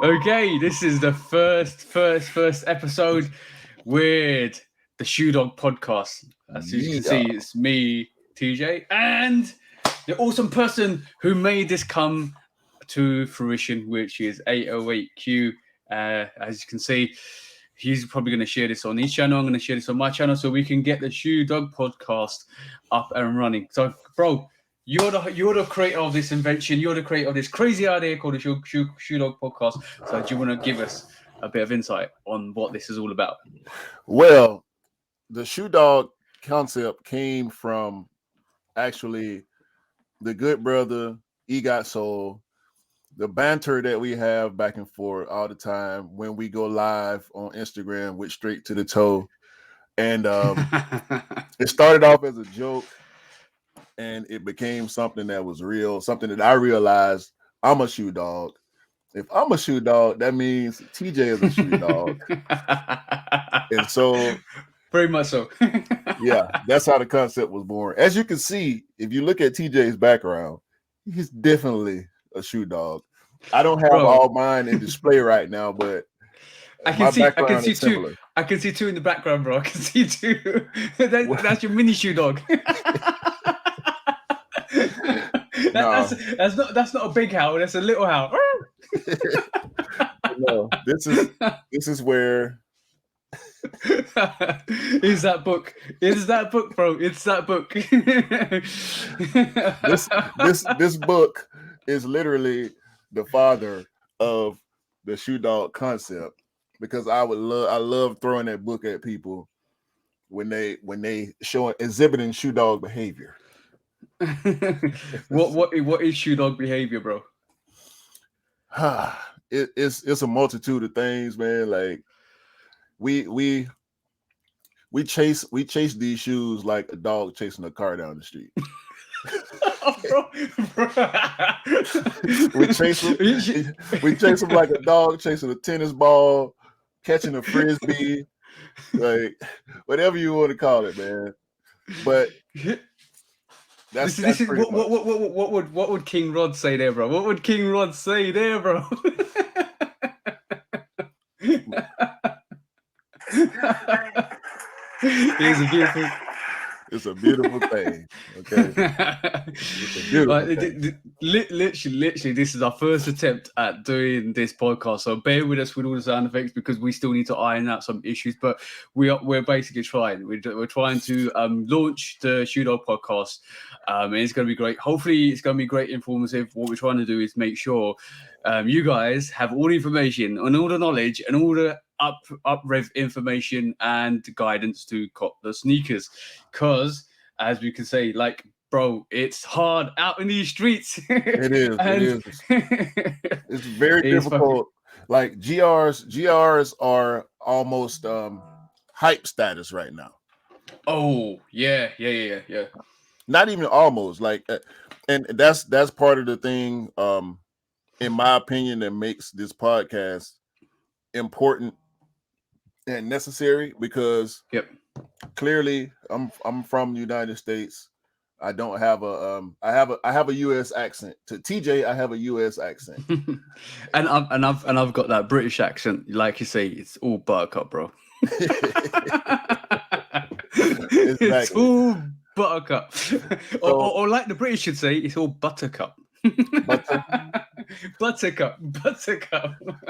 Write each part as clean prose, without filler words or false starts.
Okay, this is the first episode with the Shoe Dog podcast. As you can Yeah. see, it's me, TJ, and the awesome person who made this come to fruition, which is 808Q. As you can see, he's probably going to share this on his channel. I'm going to share this on my channel so we can get the Shoe Dog podcast up and running. So, bro, you're the creator of this invention. You're the creator of this crazy idea called the Shoe Dog podcast. So, do you want to give us a bit of insight on what this is all about? Well, the shoe dog concept came from actually the good brother Egot Soul, the banter that we have back and forth all the time when we go live on Instagram with Straight to the Toe. And it started off as a joke and it became something that was real, something that I realized I'm a shoe dog. If I'm a shoe dog, that means TJ is a shoe dog. And so, very much so. yeah, that's how the concept was born. As you can see, if you look at TJ's background, he's definitely a shoe dog. I don't have all mine in display right now, but I can see two. I can see two in the background, bro. I can see two. That's your mini shoe dog. That's not a big howl. That's a little howl. No, this is where. Is that book? Is that book, bro? It's that book. This book is literally the father of the shoe dog concept, because I love throwing that book at people when they exhibiting shoe dog behavior. What is shoe dog behavior, bro? It's a multitude of things, man. Like we chase these shoes like a dog chasing a car down the street. We chase them like a dog chasing a tennis ball, catching a frisbee, like whatever you want to call it, man. But that's what would King Rod say there, bro? What would King Rod say there, bro? It's a beautiful thing. Okay. It's a beautiful thing. Literally, this is our first attempt at doing this podcast. So bear with us with all the sound effects because we still need to iron out some issues. But we're basically trying. We're trying to launch the Shoe Dog podcast. And it's going to be great. Hopefully, it's going to be great, informative. What we're trying to do is make sure you guys have all the information and all the knowledge and all the up rev information and guidance to cop the sneakers, because as we can say, like, bro, it's hard out in these streets. It is. It's very difficult. Like GRs are almost hype status right now. Oh yeah. Not even almost, like, and that's part of the thing, in my opinion, that makes this podcast important and necessary, because clearly I'm from the United States. I don't have a I have a US accent. To TJ, I have a US accent. and I've got that British accent. Like you say, it's all buttercup, bro. Exactly. It's all buttercup. Or like the British should say, it's all buttercup. Buttercup.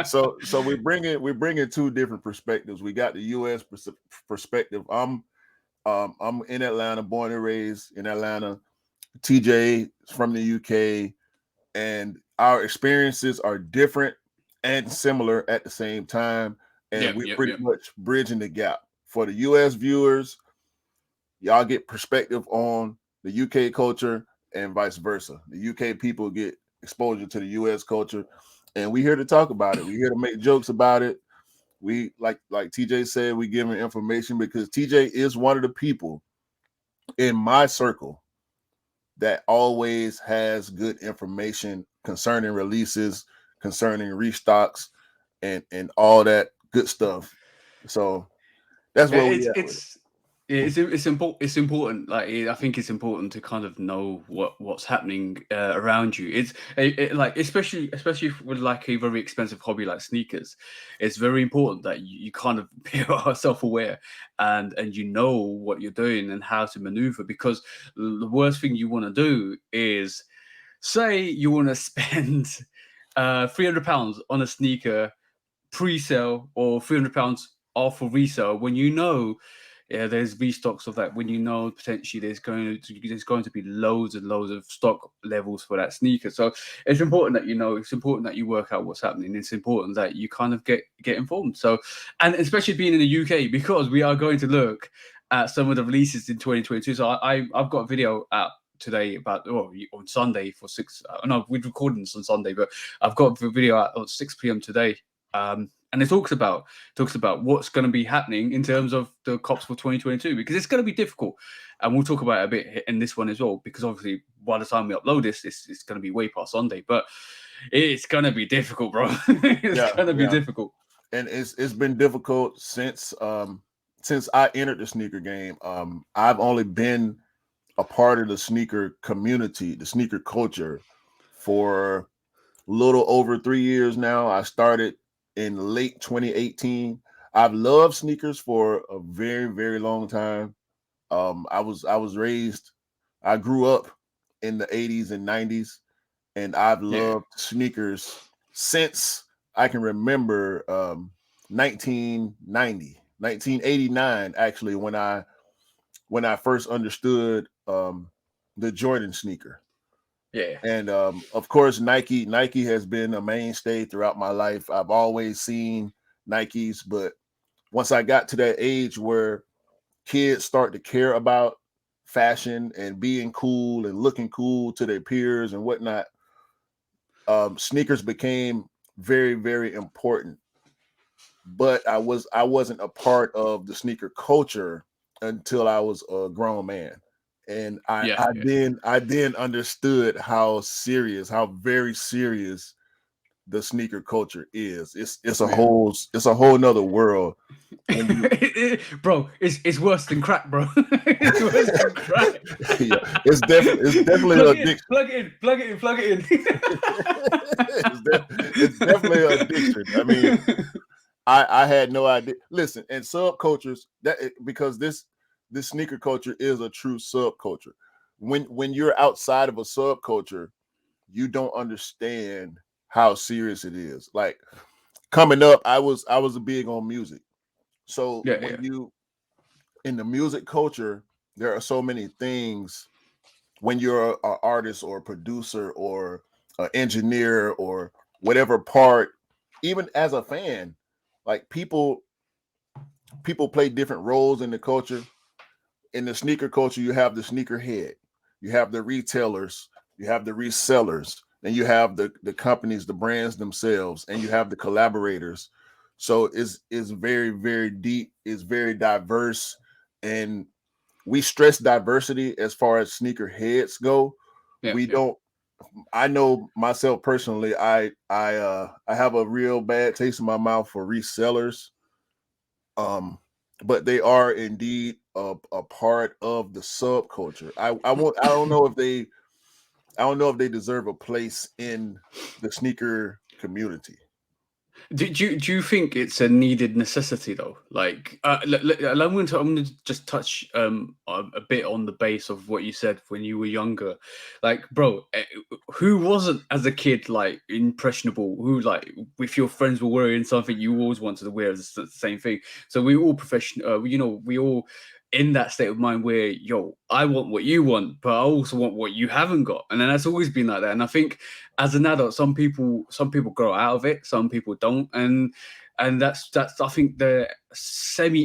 So we're bringing two different perspectives. We got the U.S. perspective. I'm in Atlanta, born and raised in Atlanta. TJ is from the UK, and our experiences are different and similar at the same time. And we're pretty much bridging the gap. For the U.S. viewers, y'all get perspective on the UK culture and vice versa. The UK people get exposure to the US culture, and we're here to talk about it. We're here to make jokes about it. We, like TJ said, we give him information because TJ is one of the people in my circle that always has good information concerning releases, concerning restocks, and all that good stuff. So that's what It's important. It's important. Like I think it's important to kind of know what's happening around you. Like especially with like a very expensive hobby like sneakers. It's very important that you kind of be self aware and you know what you're doing and how to maneuver, because the worst thing you want to do is say you want to spend £300 on a sneaker pre-sale or £300 off for resale when you know, yeah, there's restocks of that, when you know potentially there's going to be loads and loads of stock levels for that sneaker. So it's important that you know, it's important that you work out what's happening. It's important that you kind of get informed. So, and especially being in the UK, because we are going to look at some of the releases in 2022. So I've got a video out today about on Sunday for six. No, we're recording this on Sunday, but I've got a video out at 6 p.m. today. And it talks about what's going to be happening in terms of the cops for 2022, because it's going to be difficult, and we'll talk about it a bit in this one as well, because obviously by the time we upload this, it's going to be way past Sunday, but it's going to be difficult, bro. It's going to be difficult, and it's been difficult since I entered the sneaker game. I've only been a part of the sneaker community, the sneaker culture, for a little over 3 years now. I started in late 2018. I've loved sneakers for a very, very long time. I grew up in the 80s and 90s, and I've loved sneakers since I can remember 1989, actually, when I first understood the Jordan sneaker. Yeah. And of course, Nike has been a mainstay throughout my life. I've always seen Nikes, but once I got to that age where kids start to care about fashion and being cool and looking cool to their peers and whatnot, sneakers became very, very important. But I wasn't a part of the sneaker culture until I was a grown man. And I then understood how very serious the sneaker culture is. It's a whole nother world. Bro, it's worse than crack, bro. It's worse than crack. It's definitely plug an addiction. Plug it in. It's definitely an addiction. I mean, I had no idea. Listen, and subcultures, because this sneaker culture is a true subculture. When you're outside of a subculture, you don't understand how serious it is. Like coming up, I was big on music. So you in the music culture, there are so many things. When you're an artist or a producer or an engineer or whatever part, even as a fan, like people play different roles in the culture. In the sneaker culture, you have the sneaker head, you have the retailers, you have the resellers, and you have the companies, the brands themselves, and you have the collaborators. So it's very, very deep, it's very diverse, and we stress diversity as far as sneaker heads go. We don't. I know myself personally, I have a real bad taste in my mouth for resellers. But they are indeed a part of the subculture. I don't know if they deserve a place in the sneaker community. Do you think it's a needed necessity though? Like, I'm going to just touch a bit on the base of what you said when you were younger. Like, bro, who wasn't as a kid like impressionable? Who, like, if your friends were wearing something, you always wanted to wear the same thing. So we all professional. We all in that state of mind where, yo, I want what you want, but I also want what you haven't got. And then that's always been like that. And I think as an adult, some people grow out of it, some people don't. And that's I think the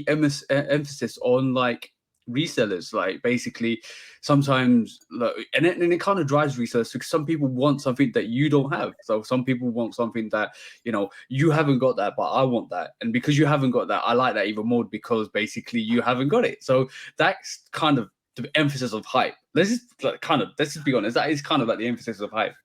emphasis on like resellers, like basically sometimes and it kind of drives resellers, because some people want something that you don't have. So some people want something that you haven't got that, but I want that, and because you haven't got that, I like that even more, because basically you haven't got it. So that's kind of the emphasis of hype. Let's just be honest, that is kind of like the emphasis of hype.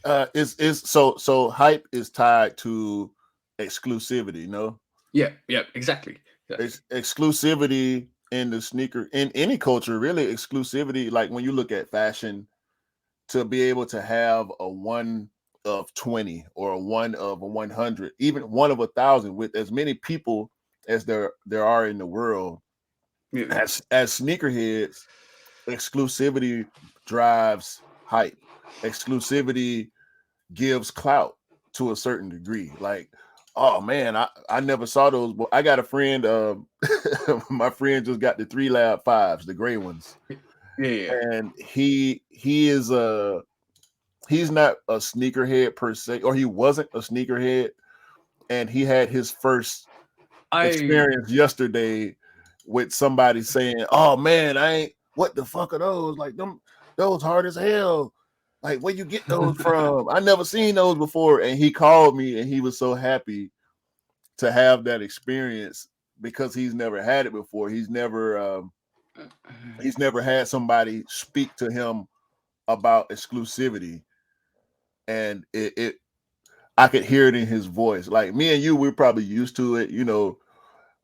So hype is tied to exclusivity, no? Yeah, exactly. Exclusivity in the sneaker, in any culture, really, exclusivity. Like when you look at fashion, to be able to have a 1 of 20 or a 1 of 100, even 1 of 1,000, with as many people as there are in the world, Yeah. as sneakerheads, exclusivity drives hype. Exclusivity gives clout to a certain degree. Like, oh man, I never saw those. But I got a friend. My friend just got the 3 Lab 5s, the gray ones, Yeah. and he is he's not a sneakerhead per se, or he wasn't a sneakerhead, and he had his first experience yesterday with somebody saying, "Oh man, I ain't. What the fuck are those? Like those hard as hell. Like where you get those from? I never seen those before." And he called me, and he was so happy to have that experience because he's never had it before. He's never had somebody speak to him about exclusivity, and it I could hear it in his voice. Like me and you, we're probably used to it,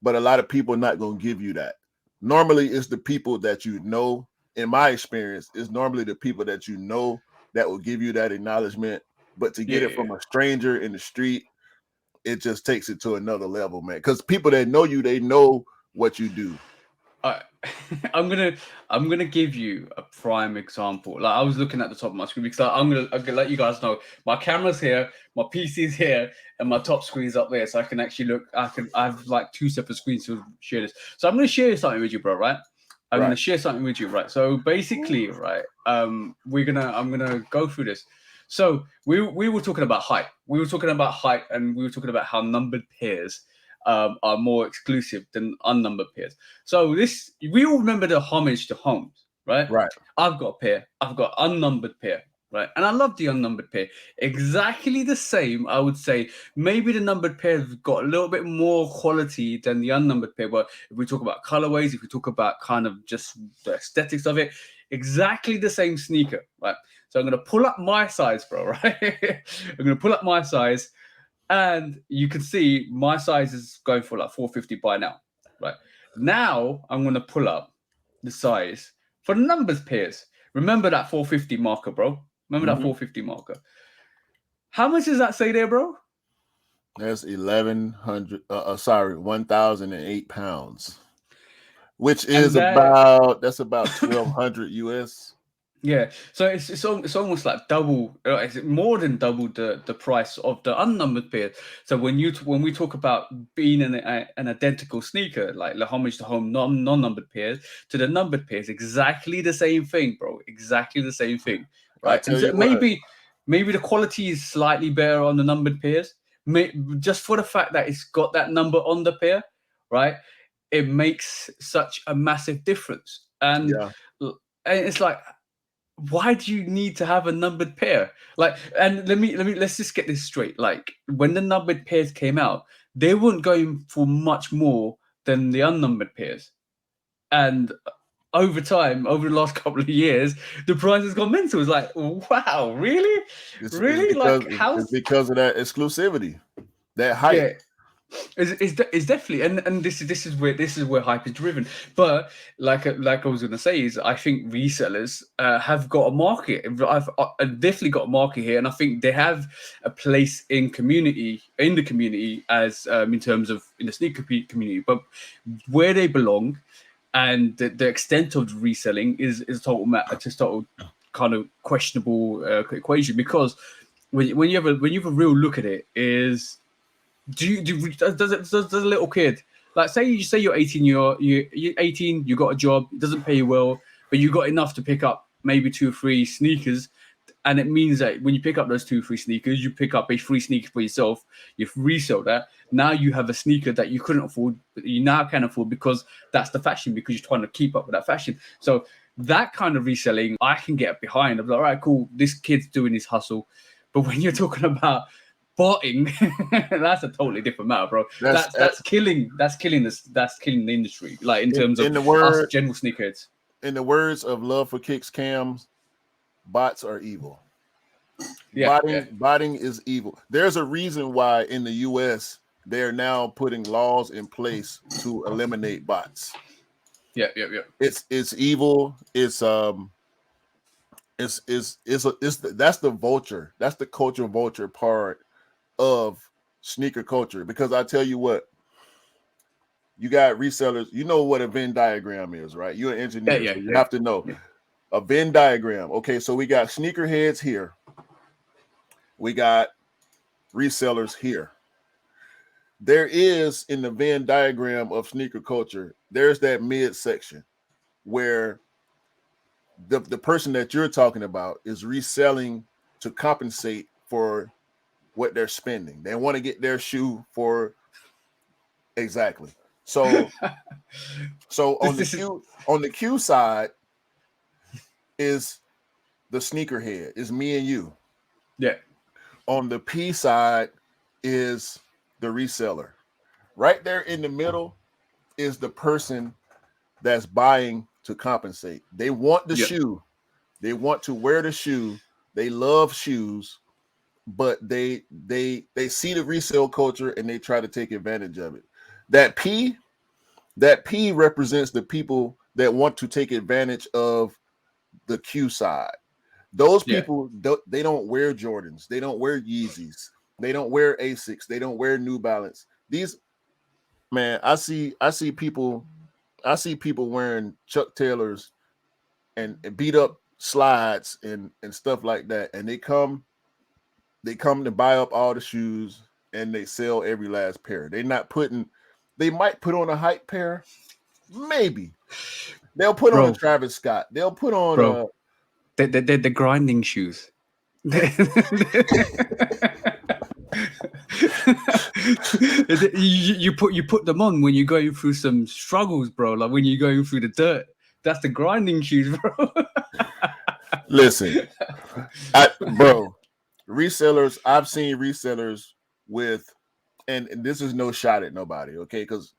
but a lot of people are not going to give you that. Normally, it's the people that you know. In my experience, it's normally the people that you know that will give you that acknowledgement. But to get it from a stranger in the street, it just takes it to another level, man. Because people that know you, they know what you do. I'm gonna give you a prime example. Like I was looking at the top of my screen because I'm gonna let you guys know my camera's here, my PC's here, and my top screen's up there, so I can actually look. I have like 2 separate screens to share this. So I'm gonna share something with you, bro. Right? I'm gonna share something with you, right? So basically, right, I'm gonna go through this. So we were talking about height. We were talking about height, and we were talking about how numbered pairs are more exclusive than unnumbered pairs. So we all remember the homage to Holmes, right? Right. I've got a pair. I've got unnumbered pair, right? And I love the unnumbered pair. Exactly the same, I would say. Maybe the numbered pair have got a little bit more quality than the unnumbered pair. But if we talk about colorways, if we talk about kind of just the aesthetics of it, exactly the same sneaker, right? So I'm gonna pull up my size, bro, right? I'm gonna pull up my size. And you can see my size is going for like 450 by now, right? Now I'm going to pull up the size for the numbers pairs. Remember that 450 marker, bro? Remember that 450 marker? How much does that say there, bro? That's 1,008 pounds, which is about 1,200 US. Yeah, so it's almost like double. It's more than double the price of the unnumbered pair. So when we talk about being an identical sneaker, like the homage to home non-numbered pairs to the numbered pairs, exactly the same thing, bro. Exactly the same thing, right? And so maybe the quality is slightly better on the numbered pairs, just for the fact that it's got that number on the pair, right? It makes such a massive difference, and it's like, why do you need to have a numbered pair? Like, and let's just get this straight. Like, when the numbered pairs came out, they weren't going for much more than the unnumbered pairs. And over time, over the last couple of years, the price has gone mental. It's like, wow, really? It's because of that exclusivity, that hype. Yeah. It's definitely, and this is where hype is driven. But like I was gonna say, is I think resellers have got a market. I've definitely got a market here, and I think they have a place in the community as in terms of in the sneaker community. But where they belong and the extent of reselling is a total kind of questionable equation, because when you have a real look at it, is does a little kid, like, say you're 18, you're 18, you got a job, it doesn't pay you well, but you got enough to pick up maybe 2 or 3 sneakers, and it means that when you pick up those 2 or 3 sneakers, you pick up a free sneaker for yourself, you resell that, now you have a sneaker that you couldn't afford, but you now can afford because that's the fashion, because you're trying to keep up with that fashion. So that kind of reselling I can get behind. I'm like, all right, cool, this kid's doing his hustle. But when you're talking about botting, that's a totally different matter, bro. That's killing the industry, like in terms of us general sneakerheads. In the words of Love for Kicks Cams, bots are evil. Botting is evil. There's a reason why in the US they're now putting laws in place to eliminate bots. Yeah. It's evil. It's that's the vulture. That's the culture vulture part of sneaker culture. Because I tell you what, you got resellers. You know what a Venn diagram is, right? You're an engineer, so you have to know a Venn diagram. Okay, so we got sneakerheads here. We got resellers here. There is in the Venn diagram of sneaker culture, there's that mid section where the person that you're talking about is reselling to compensate for what they're spending. They want to get their shoe for exactly. So on the Q side is the sneakerhead, is me and you. Yeah. On the P side is the reseller. Right there in the middle is the person that's buying to compensate. They want the shoe. They want to wear the shoe. They love shoes, but they see the resale culture and they try to take advantage of it. That P represents the people that want to take advantage of the Q side. Those people they don't wear Jordans, they don't wear Yeezys, they don't wear Asics, they don't wear New Balance. These man, I see people wearing Chuck Taylors and beat up slides and stuff like that, and they come to buy up all the shoes and they sell every last pair. They might put on a hype pair, maybe they'll put on a Travis Scott, they'll put on the grinding shoes. you put them on when you're going through some struggles, bro. Like when you're going through the dirt. That's the grinding shoes, bro. Listen, resellers. I've seen resellers with, and this is no shot at nobody, okay? Because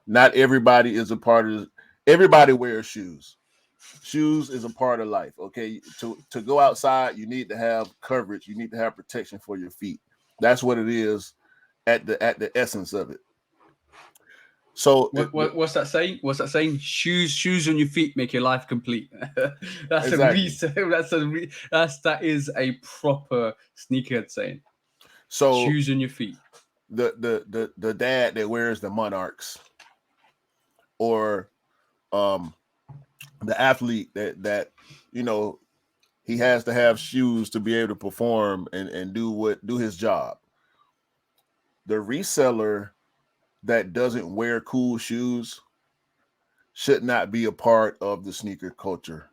not everybody is a part of. Everybody wears shoes. Shoes is a part of life, okay? To go outside, you need to have coverage. You need to have protection for your feet. That's what it is at the essence of it. So what's that saying? What's that saying? Shoes on your feet make your life complete. That's exactly. That is a proper sneakerhead saying. So shoes on your feet. The dad that wears the Monarchs, or the athlete that he has to have shoes to be able to perform and do his job. The reseller that doesn't wear cool shoes should not be a part of the sneaker culture,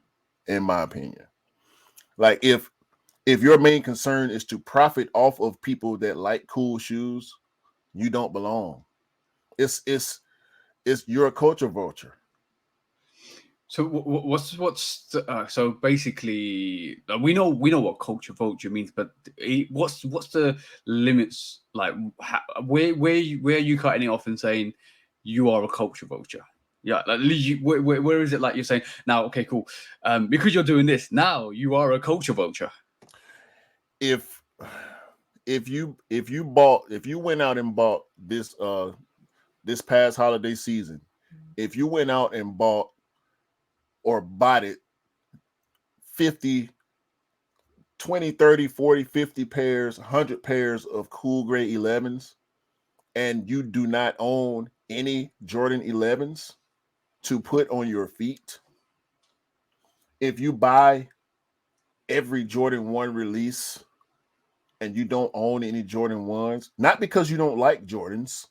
in my opinion. Like if your main concern is to profit off of people that like cool shoes, you don't belong. It's you're a culture vulture. So so basically we know what culture vulture means, but what's the limits? Like where are you cutting it off and saying you are a culture vulture? Yeah, like where is it like you're saying now? Okay, cool. Because you're doing this now, you are a culture vulture. If you went out and bought this past holiday season, if you went out and bought it 50, 20, 30, 40, 50 pairs, 100 pairs of cool gray 11s, and you do not own any Jordan 11s to put on your feet, if you buy every Jordan 1 release and you don't own any Jordan 1s, not because you don't like Jordans,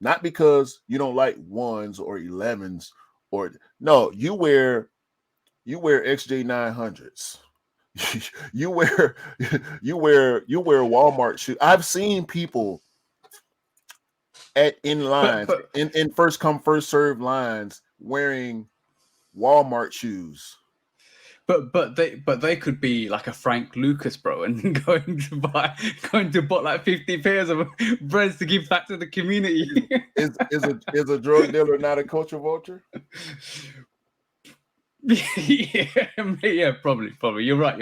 not because you don't like 1s or 11s, or no, you wear XJ 900s. you wear Walmart shoes. I've seen people in lines, in first come first serve lines, wearing Walmart shoes. But they could be like a Frank Lucas, bro, and going to buy like 50 pairs of breads to give back to the community. Is a drug dealer not a culture vulture? Yeah, probably. You're right.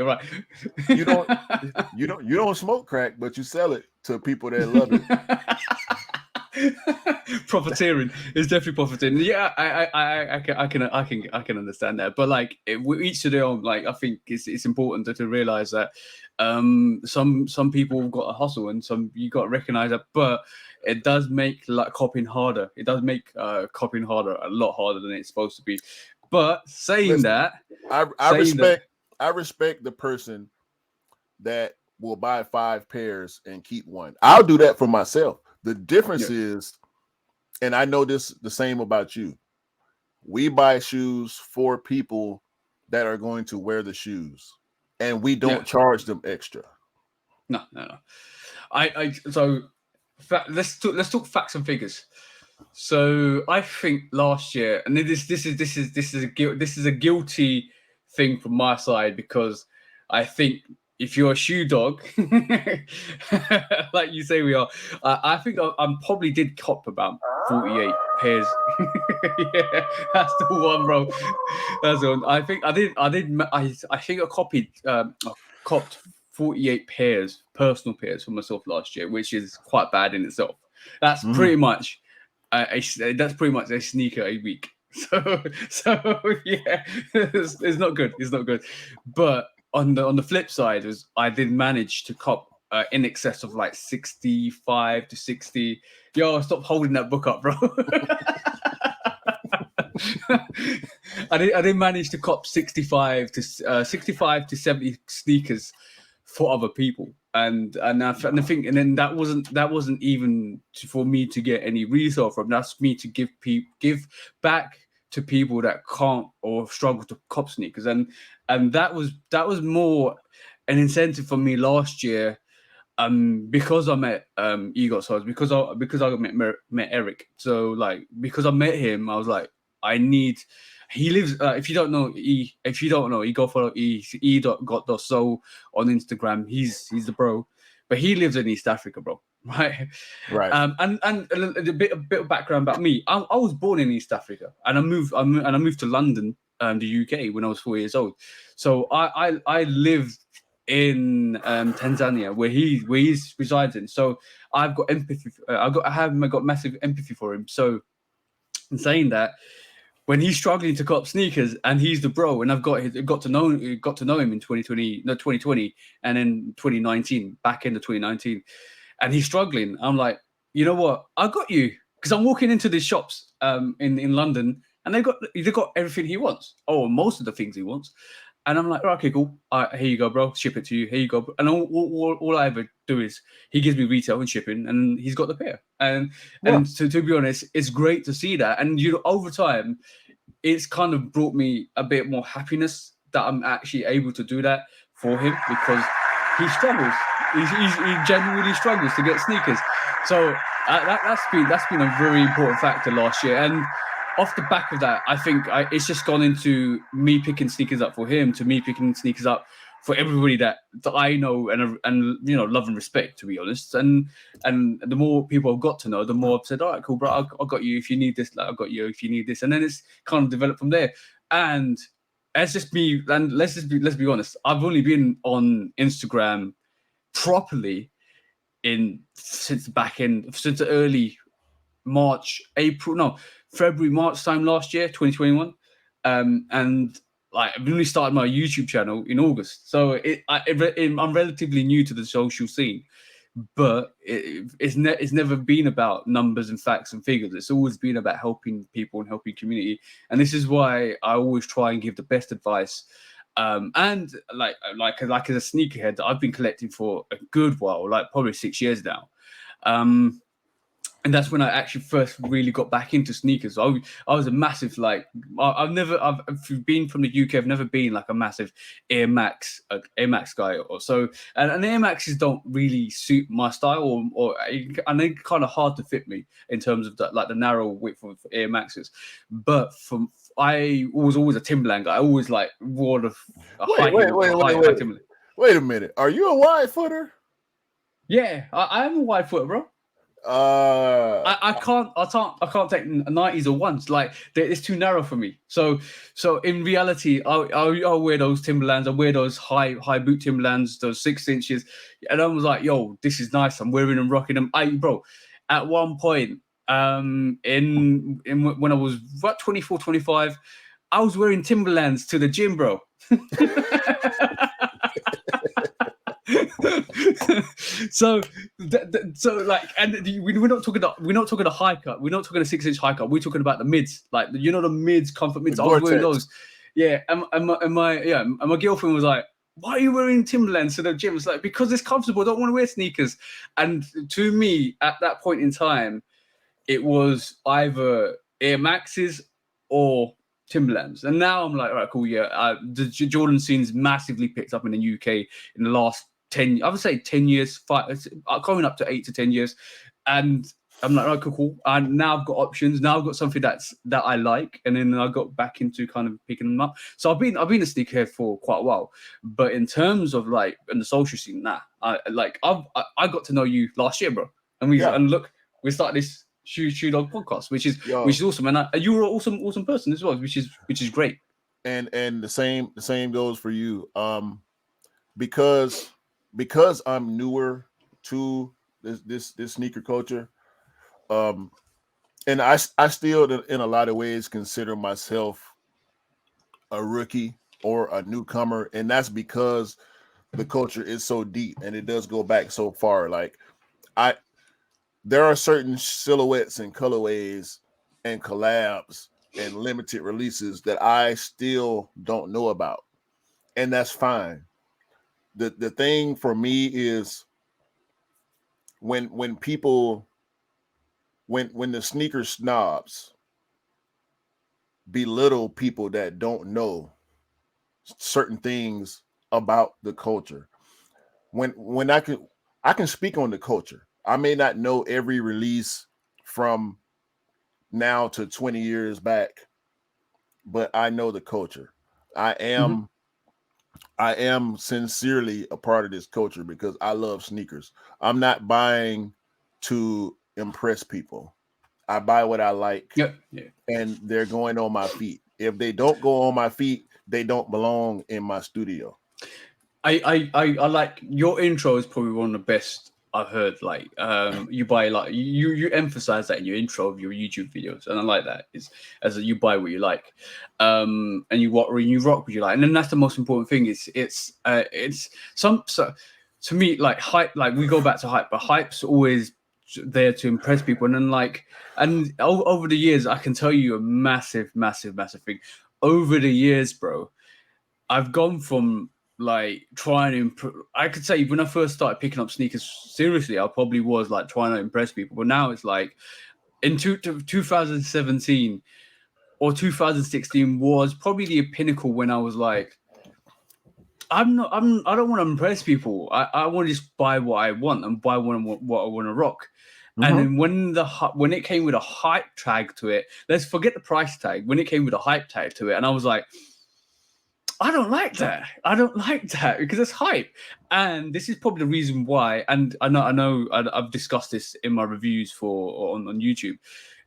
You don't smoke crack, but you sell it to people that love it. Profiteering is definitely profiteering. Yeah, I can understand that. But like with each to their own. Like I think it's important to realize that some people have got a hustle and some you got to recognize that. But it does make like copying harder. It does make copying harder, a lot harder than it's supposed to be. But saying Listen, that, I respect the person that will buy 5 pairs and keep one. I'll do that for myself. The difference is, and I know this the same about you. We buy shoes for people that are going to wear the shoes, and we don't charge them extra. No. Let's talk facts and figures. So I think last year, and this is a guilty thing from my side because I think if you're a shoe dog, like you say we are, I think I probably did cop about 48 pairs. Yeah, that's the one, bro. That's the one. I think I think I copped 48 pairs, personal pairs for myself last year, which is quite bad in itself. That's pretty much that's pretty much a sneaker a week. So yeah, it's not good. It's not good. But on the flip side, I did manage to cop in excess of like 65 to 60. Yo, stop holding that book up, bro. I did manage to cop 65 to 70 sneakers for other people, and I think, and then that wasn't even for me to get any resale from. That's me to give back to people that can't or struggle to cop sneakers, and that was more an incentive for me last year. Because I met Egot Size, because I met Eric. So like because I met him, I was like, I need. He lives. If you don't know, he go follow got so on Instagram. He's the bro, but he lives in East Africa, bro. Right. And a bit of background about me. I was born in East Africa, and I moved to London, the UK, when I was 4 years old. So I lived in Tanzania, where he's residing. So I've got empathy. I got massive empathy for him. So in saying that, when he's struggling to cop sneakers and he's the bro, and I've got to know him in 2020, and in 2019, back into 2019, and he's struggling. I'm like, you know what? I got you, because I'm walking into these shops in London, and they've got everything he wants, or most of the things he wants. And I'm like, okay, cool. Here you go, bro. Ship it to you. Here you go. And all I ever do is he gives me retail and shipping, and he's got the pair. And to be honest, it's great to see that. And over time, it's kind of brought me a bit more happiness that I'm actually able to do that for him, because he struggles. He genuinely struggles to get sneakers. So that's been a very important factor last year. And off the back of that, I think it's just gone into me picking sneakers up for him, to me picking sneakers up for everybody that I know and love and respect, to be honest. And the more people I've got to know, the more I've said, all right, cool, bro, I got you if you need this. Like, I got you if you need this. And then it's kind of developed from there. And let's be honest. I've only been on Instagram properly since the early February, March time last year, 2021. And like I've only started my YouTube channel in August. So I'm relatively new to the social scene, but it's never been about numbers and facts and figures. It's always been about helping people and helping community. And this is why I always try and give the best advice. And like as a sneakerhead, I've been collecting for a good while, like probably 6 years now. And that's when I actually first really got back into sneakers. I was a massive, like, I've been from the UK. I've never been like a massive Air Max guy or so. And Air Maxes don't really suit my style, and they're kind of hard to fit me in terms of the narrow width of Air Maxes. But I was always a Timberland guy. I always like wore the high Timberland. Wait a minute. Are you a wide footer? Yeah, I am a wide footer, bro. I can't take 90s or ones. Like it's too narrow for me. So in reality, I'll wear those Timberlands. I wear those high boot Timberlands, those 6 inches, and I was like, yo, this is nice. I'm wearing them, rocking them. Bro, at one point, in when I was about 24, 25, I was wearing Timberlands to the gym, bro. so like, and we're not talking a high cut, we're not talking a 6-inch high cut, we're talking about the mids, like, you know, the mids, comfort mids. I was wearing those. Yeah, and my girlfriend was like, why are you wearing Timberlands to the gym? It's like, because it's comfortable, I don't want to wear sneakers. And to me, at that point in time, it was either Air Maxes or Timberlands. And now I'm like, all right, cool, yeah. The Jordan scene's massively picked up in the UK in the last 10, I would say 10 years, coming up to 8 to 10 years. And I'm like, okay, cool. And now I've got options. Now I've got something that I like. And then I got back into kind of picking them up. So I've been a sneakerhead for quite a while. But in terms of like in the social scene, I got to know you last year, bro. And look, we started this Shoe Dog podcast, which is awesome. And you were an awesome person as well, which is great. And the same goes for you. Because I'm newer to this sneaker culture, and I still in a lot of ways consider myself a rookie or a newcomer, and that's because the culture is so deep and it does go back so far. Like, there are certain silhouettes and colorways and collabs and limited releases that I still don't know about, and that's fine. The thing for me is when the sneaker snobs belittle people that don't know certain things about the culture. When I can speak on the culture. I may not know every release from now to 20 years back, but I know the culture. I am sincerely a part of this culture because I love sneakers. I'm not buying to impress people. I buy what I like, and they're going on my feet. If they don't go on my feet, they don't belong in my studio. I like your intro is probably one of the best I've heard. Like, you buy, like, you emphasize that in your intro of your YouTube videos, and I like that. Is as you buy what you like, and you rock what you like, and then that's the most important thing. It's so to me, like, hype. Like, we go back to hype, but hype's always there to impress people, and then over the years, I can tell you a massive thing. Over the years, bro, I've gone from like trying to improve. I could say when I first started picking up sneakers seriously, I probably was like trying to impress people. But now it's like in 2017 or 2016 was probably the pinnacle when I was like, I don't want to impress people. I want to just buy what I want and buy what I want to rock. And then when it came with a hype tag to it, let's forget the price tag. When it came with a hype tag to it, and I was like, I don't like that. I don't like that because it's hype. And this is probably the reason why. And I know I've discussed this in my reviews on YouTube.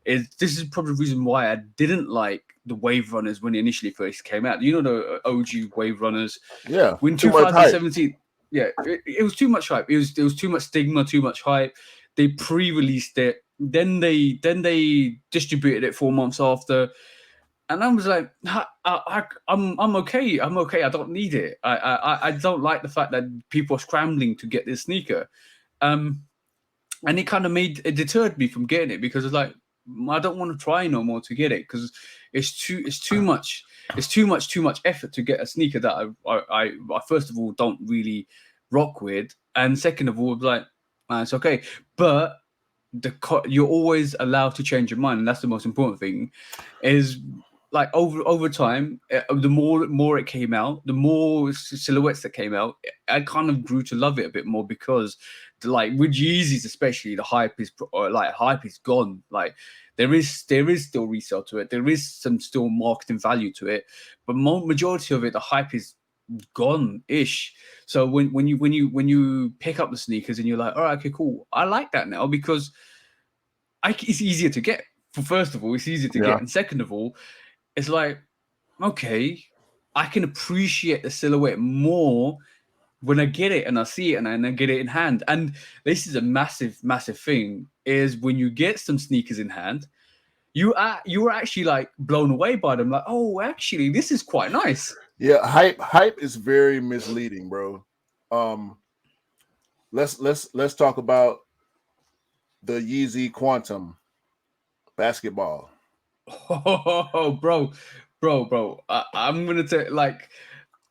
This is probably the reason why I didn't like the Wave Runners when they initially first came out. You know, the OG Wave Runners. Yeah. When 2017, yeah, it was too much hype. It was too much stigma, too much hype. They pre-released it. Then they distributed it 4 months after. And I was like, I'm okay. I'm okay. I don't need it. I don't like the fact that people are scrambling to get this sneaker. And it kind of deterred me from getting it because it's like, I don't want to try no more to get it because it's too much effort to get a sneaker that I first of all don't really rock with, and second of all, like, it's okay. But you're always allowed to change your mind, and that's the most important thing. Is like over time, the more it came out, the more silhouettes that came out, I kind of grew to love it a bit more because, like, with Yeezys especially, the hype is gone. Like, there is still resale to it. There is some still marketing value to it, but majority of it, the hype is gone-ish. So when you pick up the sneakers and you're like, all right, okay, cool, I like that now because it's easier to get. First of all, it's easier to get, and second of all, it's like, okay, I can appreciate the silhouette more when I get it and I see it and I get it in hand, and this is a massive, massive thing, is when you get some sneakers in hand, you are actually like blown away by them. Like, oh, actually, this is quite nice. Yeah, hype is very misleading, bro. Let's talk about the Yeezy Quantum basketball. Oh, bro. I'm gonna tell like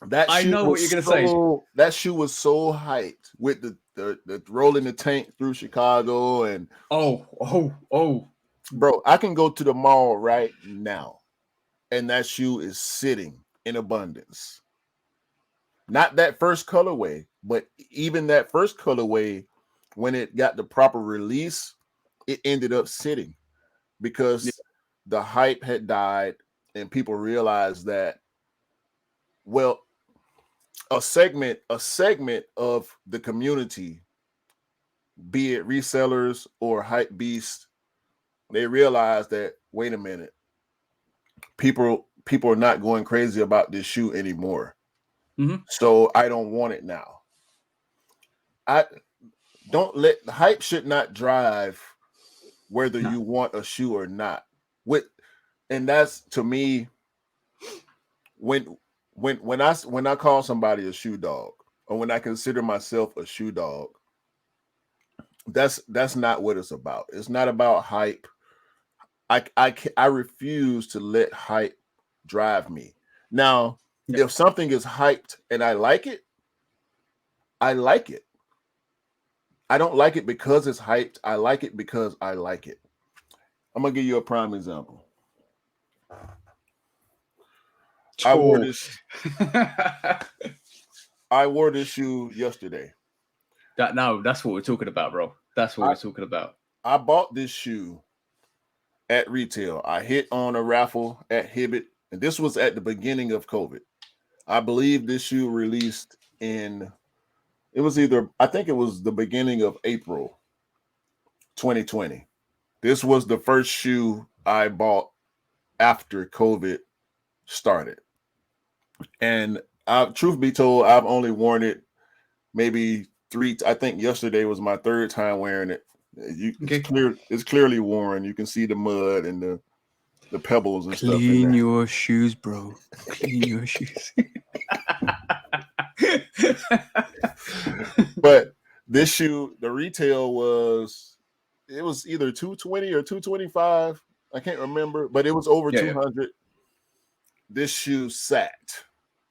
That I shoe know what you're was gonna say. that shoe was so hyped with the rolling the tank through Chicago, and Oh. bro, I can go to the mall right now and that shoe is sitting in abundance. Not that first colorway, but even that first colorway, when it got the proper release, it ended up sitting because the hype had died and people realized that, well, a segment of the community, be it resellers or hype beasts, they realized that, wait a minute, people are not going crazy about this shoe anymore. Mm-hmm. So I don't want it now. I don't let the hype should not drive whether you want a shoe or not. And that's, to me, when I call somebody a shoe dog, or when I consider myself a shoe dog, that's not what it's about. It's not about hype. I refuse to let hype drive me. Now, if something is hyped and I like it, I like it. I don't like it because it's hyped. I like it because I like it. I'm gonna give you a prime example. I wore this shoe yesterday. That's what we're talking about, bro. That's what we're talking about. I bought this shoe at retail. I hit on a raffle at Hibbett, and this was at the beginning of COVID. I believe this shoe released I think it was the beginning of April 2020. This was the first shoe I bought after COVID started. And truth be told, I've only worn it maybe I think yesterday was my third time wearing it. It's clearly worn. You can see the mud and the pebbles and stuff in there. Clean your shoes, bro. Clean your shoes. But this shoe, the retail was either 220 or 225. I can't remember, but it was over 200. This shoe sat.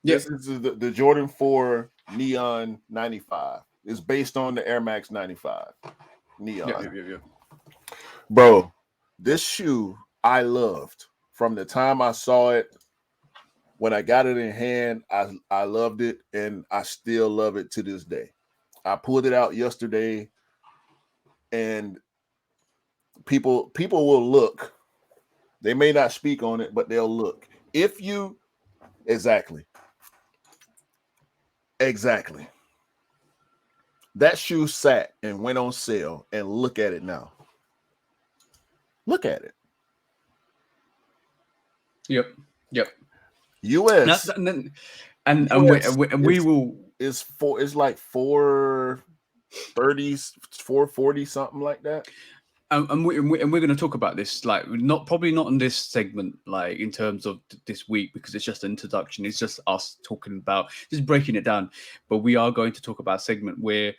This is the Jordan 4 Neon 95. It's based on the Air Max 95 Neon. Bro, this shoe I loved from the time I saw it. When I got it in hand, I loved it, and I still love it to this day. I pulled it out yesterday, and people will look. They may not speak on it, but they'll look. Exactly. That shoe sat and went on sale, and look at it now. Look at it. Yep. US we will. It's like 430, 440, something like that. And we're going to talk about this, like, probably not in this segment, like in terms of this week, because it's just an introduction. It's just us talking about, just breaking it down. But we are going to talk about a segment where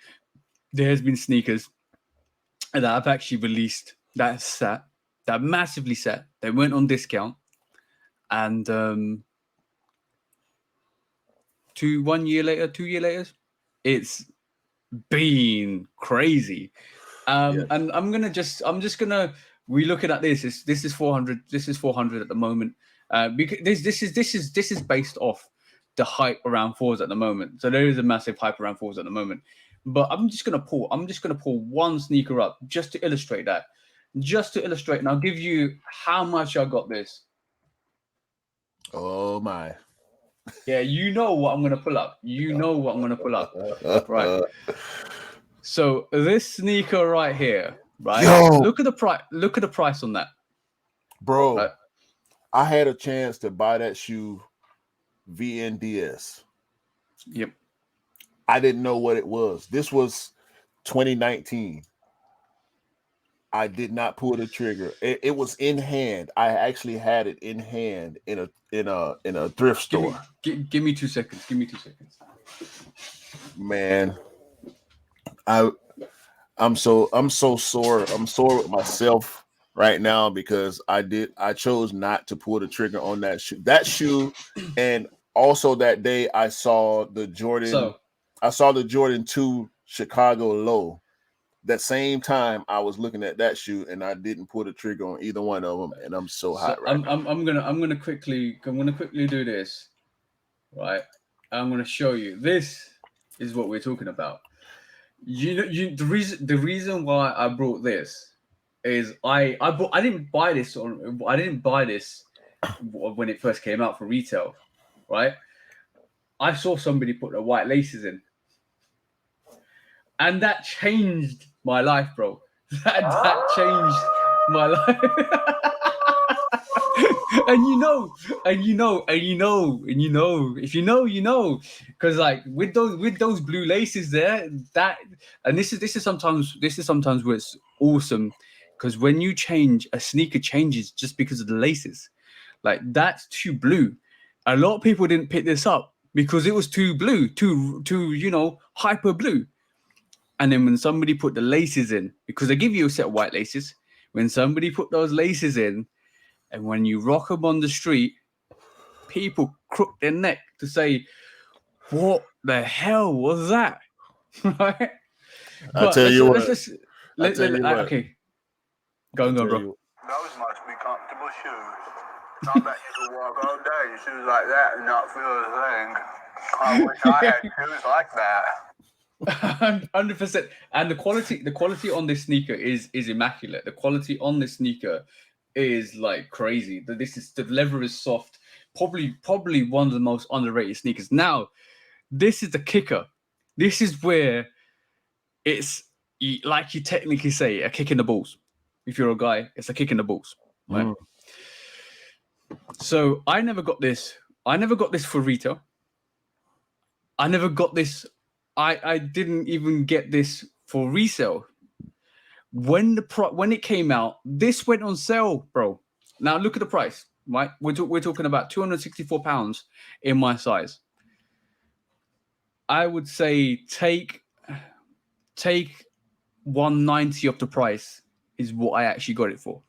there has been sneakers that have actually released that massively sat. They went on discount, and 2 years later, it's been crazy. And I'm just gonna, we're looking at this. This is 400. This is 400 at the moment. Because this is based off the hype around fours at the moment. So there is a massive hype around fours at the moment. But I'm just gonna pull one sneaker up just to illustrate that. And I'll give you how much I got this. Oh my. Yeah, you know what I'm gonna pull up. Right. So this sneaker right here, right? Yo. Look at the price. Look at the price on that, bro. Right? I had a chance to buy that shoe VNDS. Yep. I didn't know what it was. This was 2019. I did not pull the trigger. It was in hand. I actually had it in hand in a thrift store. Give me 2 seconds. Give me 2 seconds. Man, I'm so sore. I'm sore with myself right now because I chose not to pull the trigger on that shoe. That shoe, and also that day I saw the Jordan 2 Chicago Low. That same time I was looking at that shoe and I didn't pull the trigger on either one of them, and I'm so hot right now. I'm gonna quickly do this, right? I'm gonna show you. This is what we're talking about. The reason why I brought this is I didn't buy this when it first came out for retail, right? I saw somebody put the white laces in, and that changed my life, bro. That changed my life. and you know, if you know, you know, because like with those blue laces there, this is sometimes where it's awesome, because when you change, a sneaker changes just because of the laces. Like that's too blue. A lot of people didn't pick this up because it was too blue, too hyper blue. And then when somebody put the laces in, because they give you a set of white laces, when somebody put those laces in, and when you rock them on the street, people crook their neck to say, "What the hell was that?" Right? I'll tell you what. Okay, go on, bro. Those must be comfortable shoes. Not that you can walk all day in shoes like that and not feel a thing. I wish I had shoes like that. 100%. And the quality on this sneaker is immaculate. The quality on this sneaker is like crazy. The leather is soft. Probably one of the most underrated sneakers. Now, this is the kicker. This is where it's like you technically say a kick in the balls. If you're a guy, it's a kick in the balls, right? Mm. So I never got this for retail. I never got this. I didn't even get this for resale. When it came out, this went on sale, bro. Now look at the price, right? We're talking about £264 in my size. I would say take 190 off the price is what I actually got it for.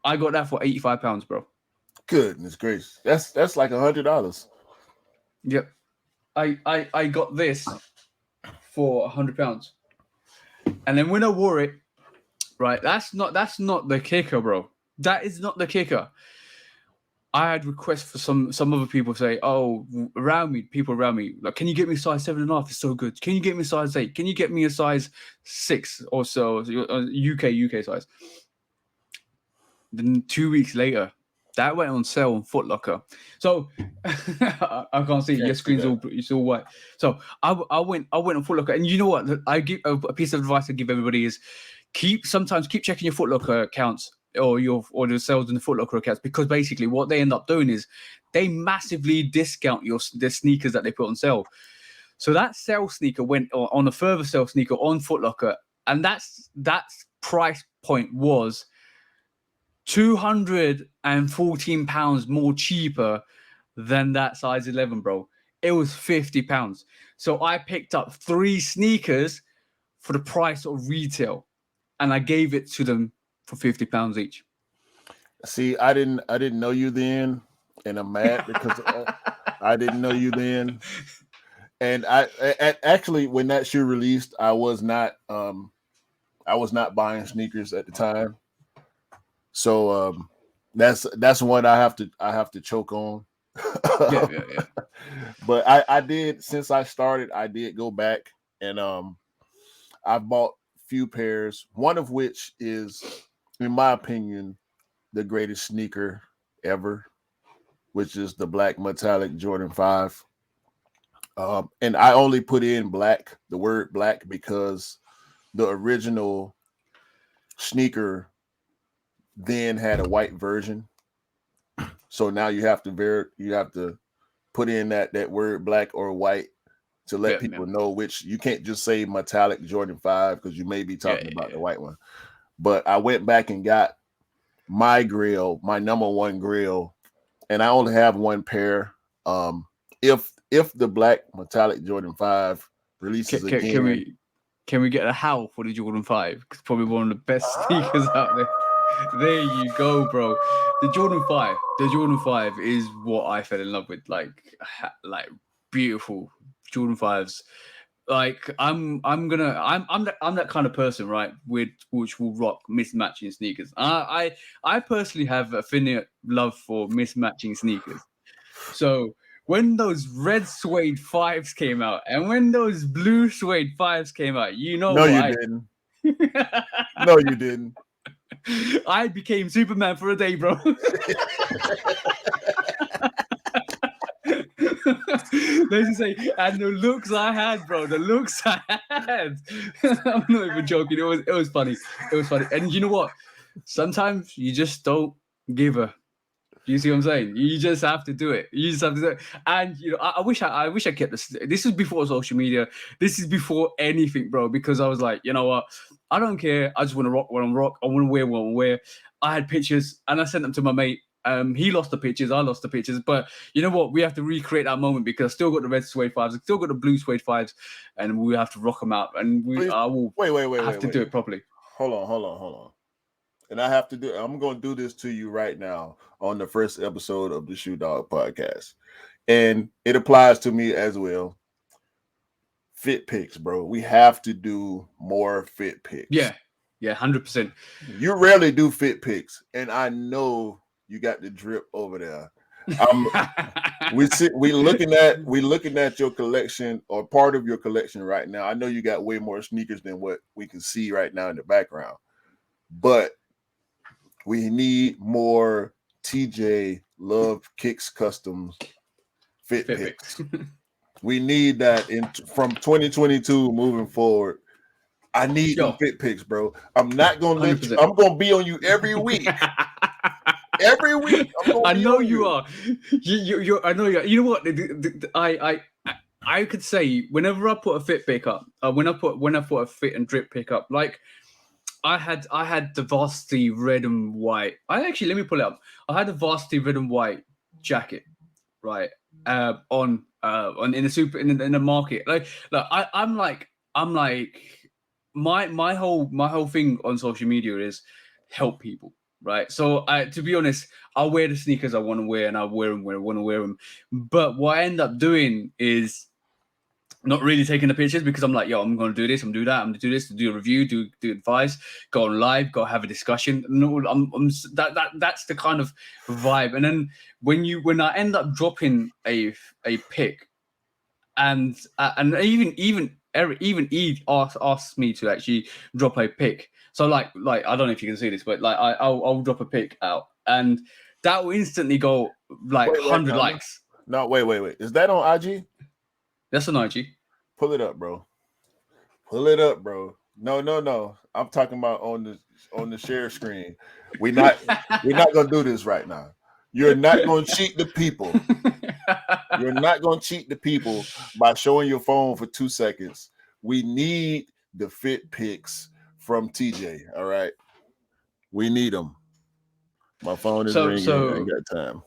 I got that for £85, bro. Goodness gracious, that's like $100. Yep. I got this for £100, and then when I wore it, right, that's not the kicker, bro. That is not the kicker. I had requests for some other people say, "Oh, people around me, like, can you get me a size 7.5? It's so good. Can you get me a size 8? Can you get me a size 6 or so, UK size?" Then 2 weeks later, that went on sale on Foot Locker. So I can't see your screen's all white. So I went on Foot Locker, and you know what? I give a piece of advice I give everybody is sometimes keep checking your Foot Locker accounts or the sales in the Foot Locker accounts, because basically what they end up doing is they massively discount the sneakers that they put on sale. So that sale sneaker went on a further sale sneaker on Foot Locker, and that's price point was £214 more cheaper than that size 11, bro. It was £50. So I picked up 3 sneakers for the price of retail, and I gave it to them for £50 each. See, I didn't know you then, and I'm mad because I didn't know you then. And I actually, when that shoe released, I was not buying sneakers at the time. So that's one I have to choke on. Yeah. But I did, since I started, I did go back and I bought few pairs, one of which is, in my opinion, the greatest sneaker ever, which is the black metallic Jordan 5. And I only put in black, the word black, because the original sneaker then had a white version. So now you have to put in that word black or white to let people know, which you can't just say metallic Jordan 5 because you may be talking about the white one. But I went back and got my grill, my number one grill, and I only have one pair. If the black metallic Jordan 5 releases again, can we get a howl for the Jordan 5? It's probably one of the best sneakers out there. There you go, bro. The Jordan 5 is what I fell in love with. Like beautiful Jordan 5s. Like I'm that kind of person, right? Which will rock mismatching sneakers. I personally have a finite love for mismatching sneakers. So when those red suede 5s came out and when those blue suede 5s came out, you know, no, you didn't. No, you didn't. I became Superman for a day, bro. Let's just say, and the looks I had, bro, the looks I had. I'm not even joking. It was funny. It was funny. And you know what? Sometimes you just don't give a. You see what I'm saying? You just have to do it. You just have to do it. And you know, I wish I kept this. This is before social media. This is before anything, bro. Because I was like, you know what? I don't care. I just want to rock what I rock. I want to wear what I wear. I had pictures and I sent them to my mate. He lost the pictures. I lost the pictures. But you know what? We have to recreate that moment because I still got the red suede 5s. I still got the blue suede 5s, and we have to rock them out. And I will have to do it properly. Hold on. And I have to do. I'm going to do this to you right now on the first episode of the Shoe Dog podcast, and it applies to me as well. Fit pics, bro. We have to do more fit pics. Yeah, 100%. You rarely do fit pics, and I know you got the drip over there. We looking at your collection or part of your collection right now. I know you got way more sneakers than what we can see right now in the background, but we need more TJ Love Kicks Customs fit pics. We need that from 2022 moving forward. I need them fit pics, bro. I'm not gonna let you. I'm gonna be on you every week. Every week, I know you are. I know you are. You know what? I could say whenever I put a fit pic up, when I put a fit and drip pic up, like I had the Varsity red and white. Let me pull it up. I had the Varsity red and white jacket, right? On in the market. I'm like my whole thing on social media is help people. Right. So to be honest, I'll wear the sneakers I want to wear and I'll wear them when I want to wear them. But what I end up doing is not really taking the pictures because I'm like, yo, I'm going to do this, I'm going to do that, I'm going to do this, to do a review, do advice, go on live, go have a discussion. No, that's the kind of vibe. And then when I end up dropping a pic, and even Eve asked me to actually drop a pic. So like I don't know if you can see this, but like I'll drop a pic out, and that will instantly go like 100 likes. No, wait. Is that on IG? That's on IG. Pull it up, bro. Pull it up, bro. No. I'm talking about on the share screen. We're not gonna do this right now. You're not gonna cheat the people. You're not gonna cheat the people by showing your phone for 2 seconds. We need the fit pics from TJ. All right, we need them. My phone is ringing. I ain't got time.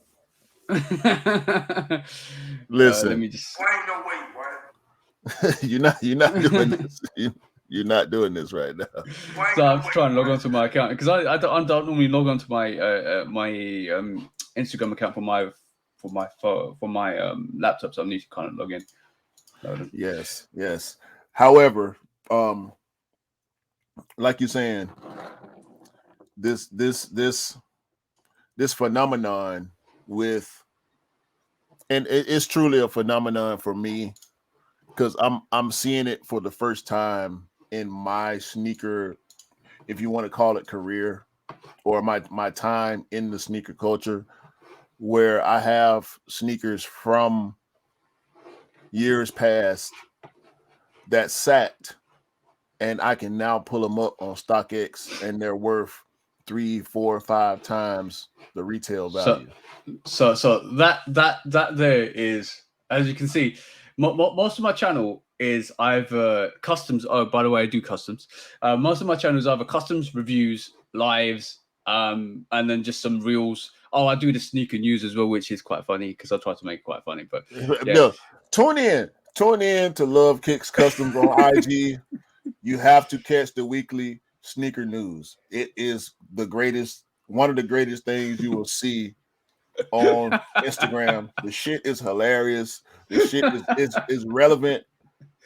Listen, let me just. You're not doing this. You're not doing this right now. So I'm just trying to log onto my account because I don't normally log onto my my Instagram account for my laptop, so I need to kind of log in. Yes. However, like you're saying, this phenomenon with, and it's truly a phenomenon for me because I'm seeing it for the first time in my sneaker, if you want to call it career, or my time in the sneaker culture, where I have sneakers from years past that sat, and I can now pull them up on StockX, and they're worth 3, 4, 5 times the retail value. So that there is, as you can see, most of my channel is either customs. Oh, by the way, I do customs. Most of my channel is either customs, reviews, lives, and then just some reels. Oh, I do the sneaker news as well, which is quite funny because I try to make it quite funny. But yeah. No, tune in to Love Kicks Customs on IG. You have to catch the weekly sneaker news. It is one of the greatest things you will see on Instagram. The shit is hilarious. The shit is relevant.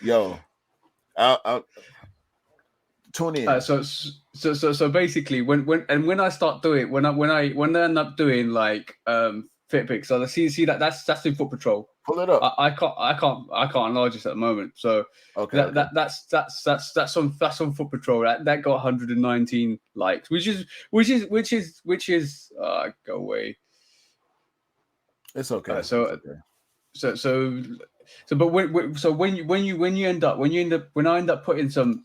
Yo, I'll tune in. So basically, when I start doing when I end up doing like fit pics, so see that's in Foot Patrol. Pull it up. I can't enlarge this at the moment. So okay, that's on Foot Patrol. That got 119 likes, which is go away. It's okay. But when I end up putting some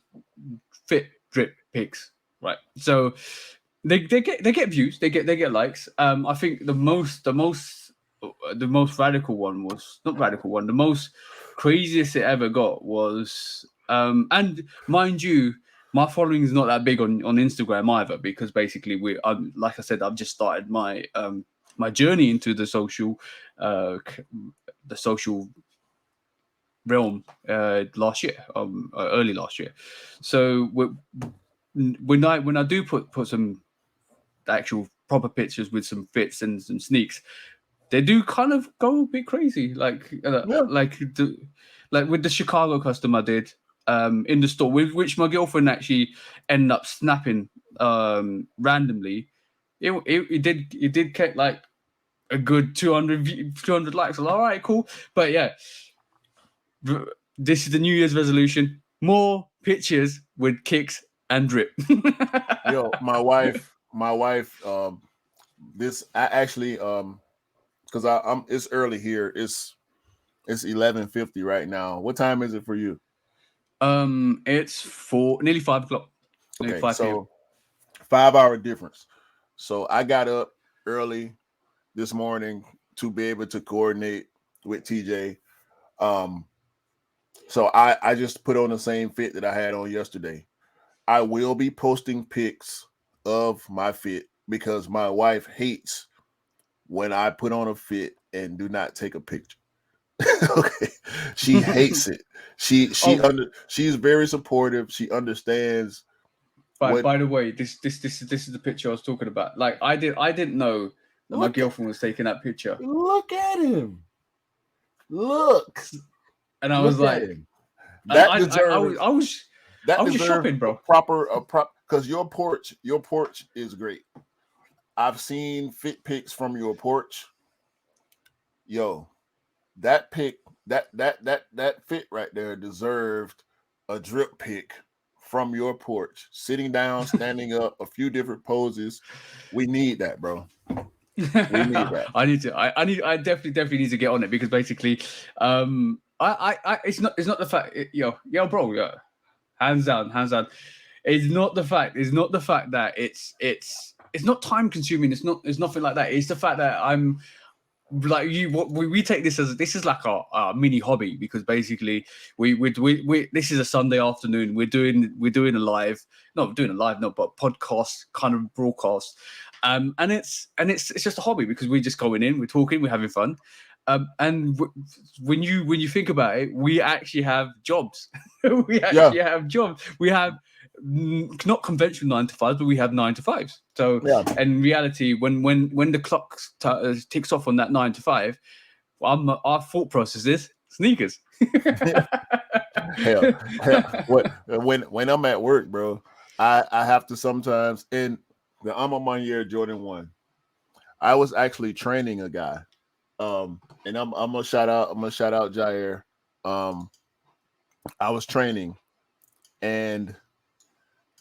fit drip pics, right? So they get views, they get likes. I think the most radical one was not radical one. The most craziest it ever got was and mind you, my following is not that big on Instagram either, because basically like I said, I've just started my my journey into the social realm last year, early last year. So when I do put some actual proper pictures with some fits and some sneaks, they do kind of go a bit crazy, like with the Chicago custom I did in the store, with which my girlfriend actually ended up snapping randomly. It did get like a good 200 likes. All right, cool. But yeah, this is the New Year's resolution: more pictures with kicks and drip. Yo, my wife, this I actually because I'm it's early here. It's 11:50 right now. What time is it for you? It's nearly 5 o'clock. Okay, 5 so 5-hour difference. So I got up early this morning to be able to coordinate with TJ. So I just put on the same fit that I had on yesterday. I will be posting pics of my fit because my wife hates when I put on a fit and do not take a picture. Okay, she hates it. She's very supportive. She understands. By the way, this is the picture I was talking about. Like I didn't know that my girlfriend was taking that picture. Look at him. Look. And I was like, that I was just shopping, bro. Proper because your porch is great. I've seen fit pics from your porch. Yo, that pic, that fit right there deserved a drip pic from your porch. Sitting down, standing up, a few different poses. We need that, bro. We need that. I definitely need to get on it, because basically, it's not the fact, bro, hands down. It's not the fact that it's not time consuming. It's nothing like that. It's the fact that I'm like we take this is like our mini hobby, because basically we this is a Sunday afternoon. We're doing a live, not doing a live, no, but podcast kind of broadcast. And it's just a hobby, because we're just going in, we're talking, we're having fun. And when you think about it, we actually have jobs. We have jobs. We have not conventional 9 to 5s, but we have 9 to 5s. So in reality, when the clock ticks off on that 9 to 5, our thought process is sneakers. hell, when I'm at work, bro, I have to sometimes, and I'm on my year Jordan 1. I was actually training a guy. And I'm gonna shout out Jair. I was training, and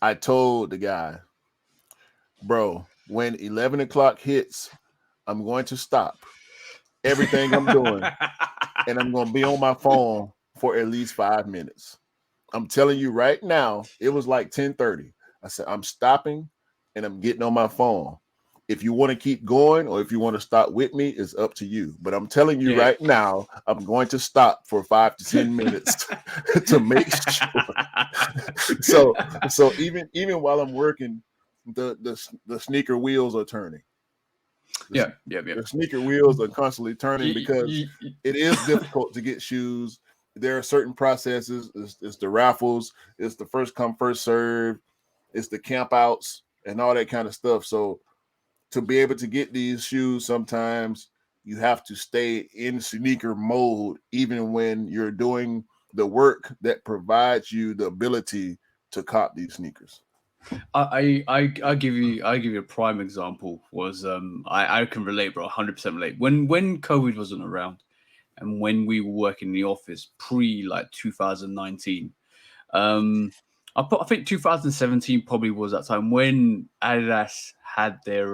I told the guy, bro, when 11 o'clock hits, I'm going to stop everything I'm doing, and I'm gonna be on my phone for at least 5 minutes. I'm telling you right now, it was like 10:30. I said, I'm stopping and I'm getting on my phone. If you want to keep going or if you want to stop with me, it's up to you. But I'm telling you right now, I'm going to stop for 5 to 10 minutes to make sure. So even while I'm working, the sneaker wheels are turning. The sneaker wheels are constantly turning because it is difficult to get shoes. There are certain processes. It's the raffles. It's the first come, first serve. It's the camp outs and all that kind of stuff. So to be able to get these shoes, sometimes you have to stay in sneaker mode, even when you're doing the work that provides you the ability to cop these sneakers. I give you a prime example. Was I can relate, bro, 100% relate. When COVID wasn't around, and when we were working in the office pre like 2019, I think 2017 probably was that time when Adidas had their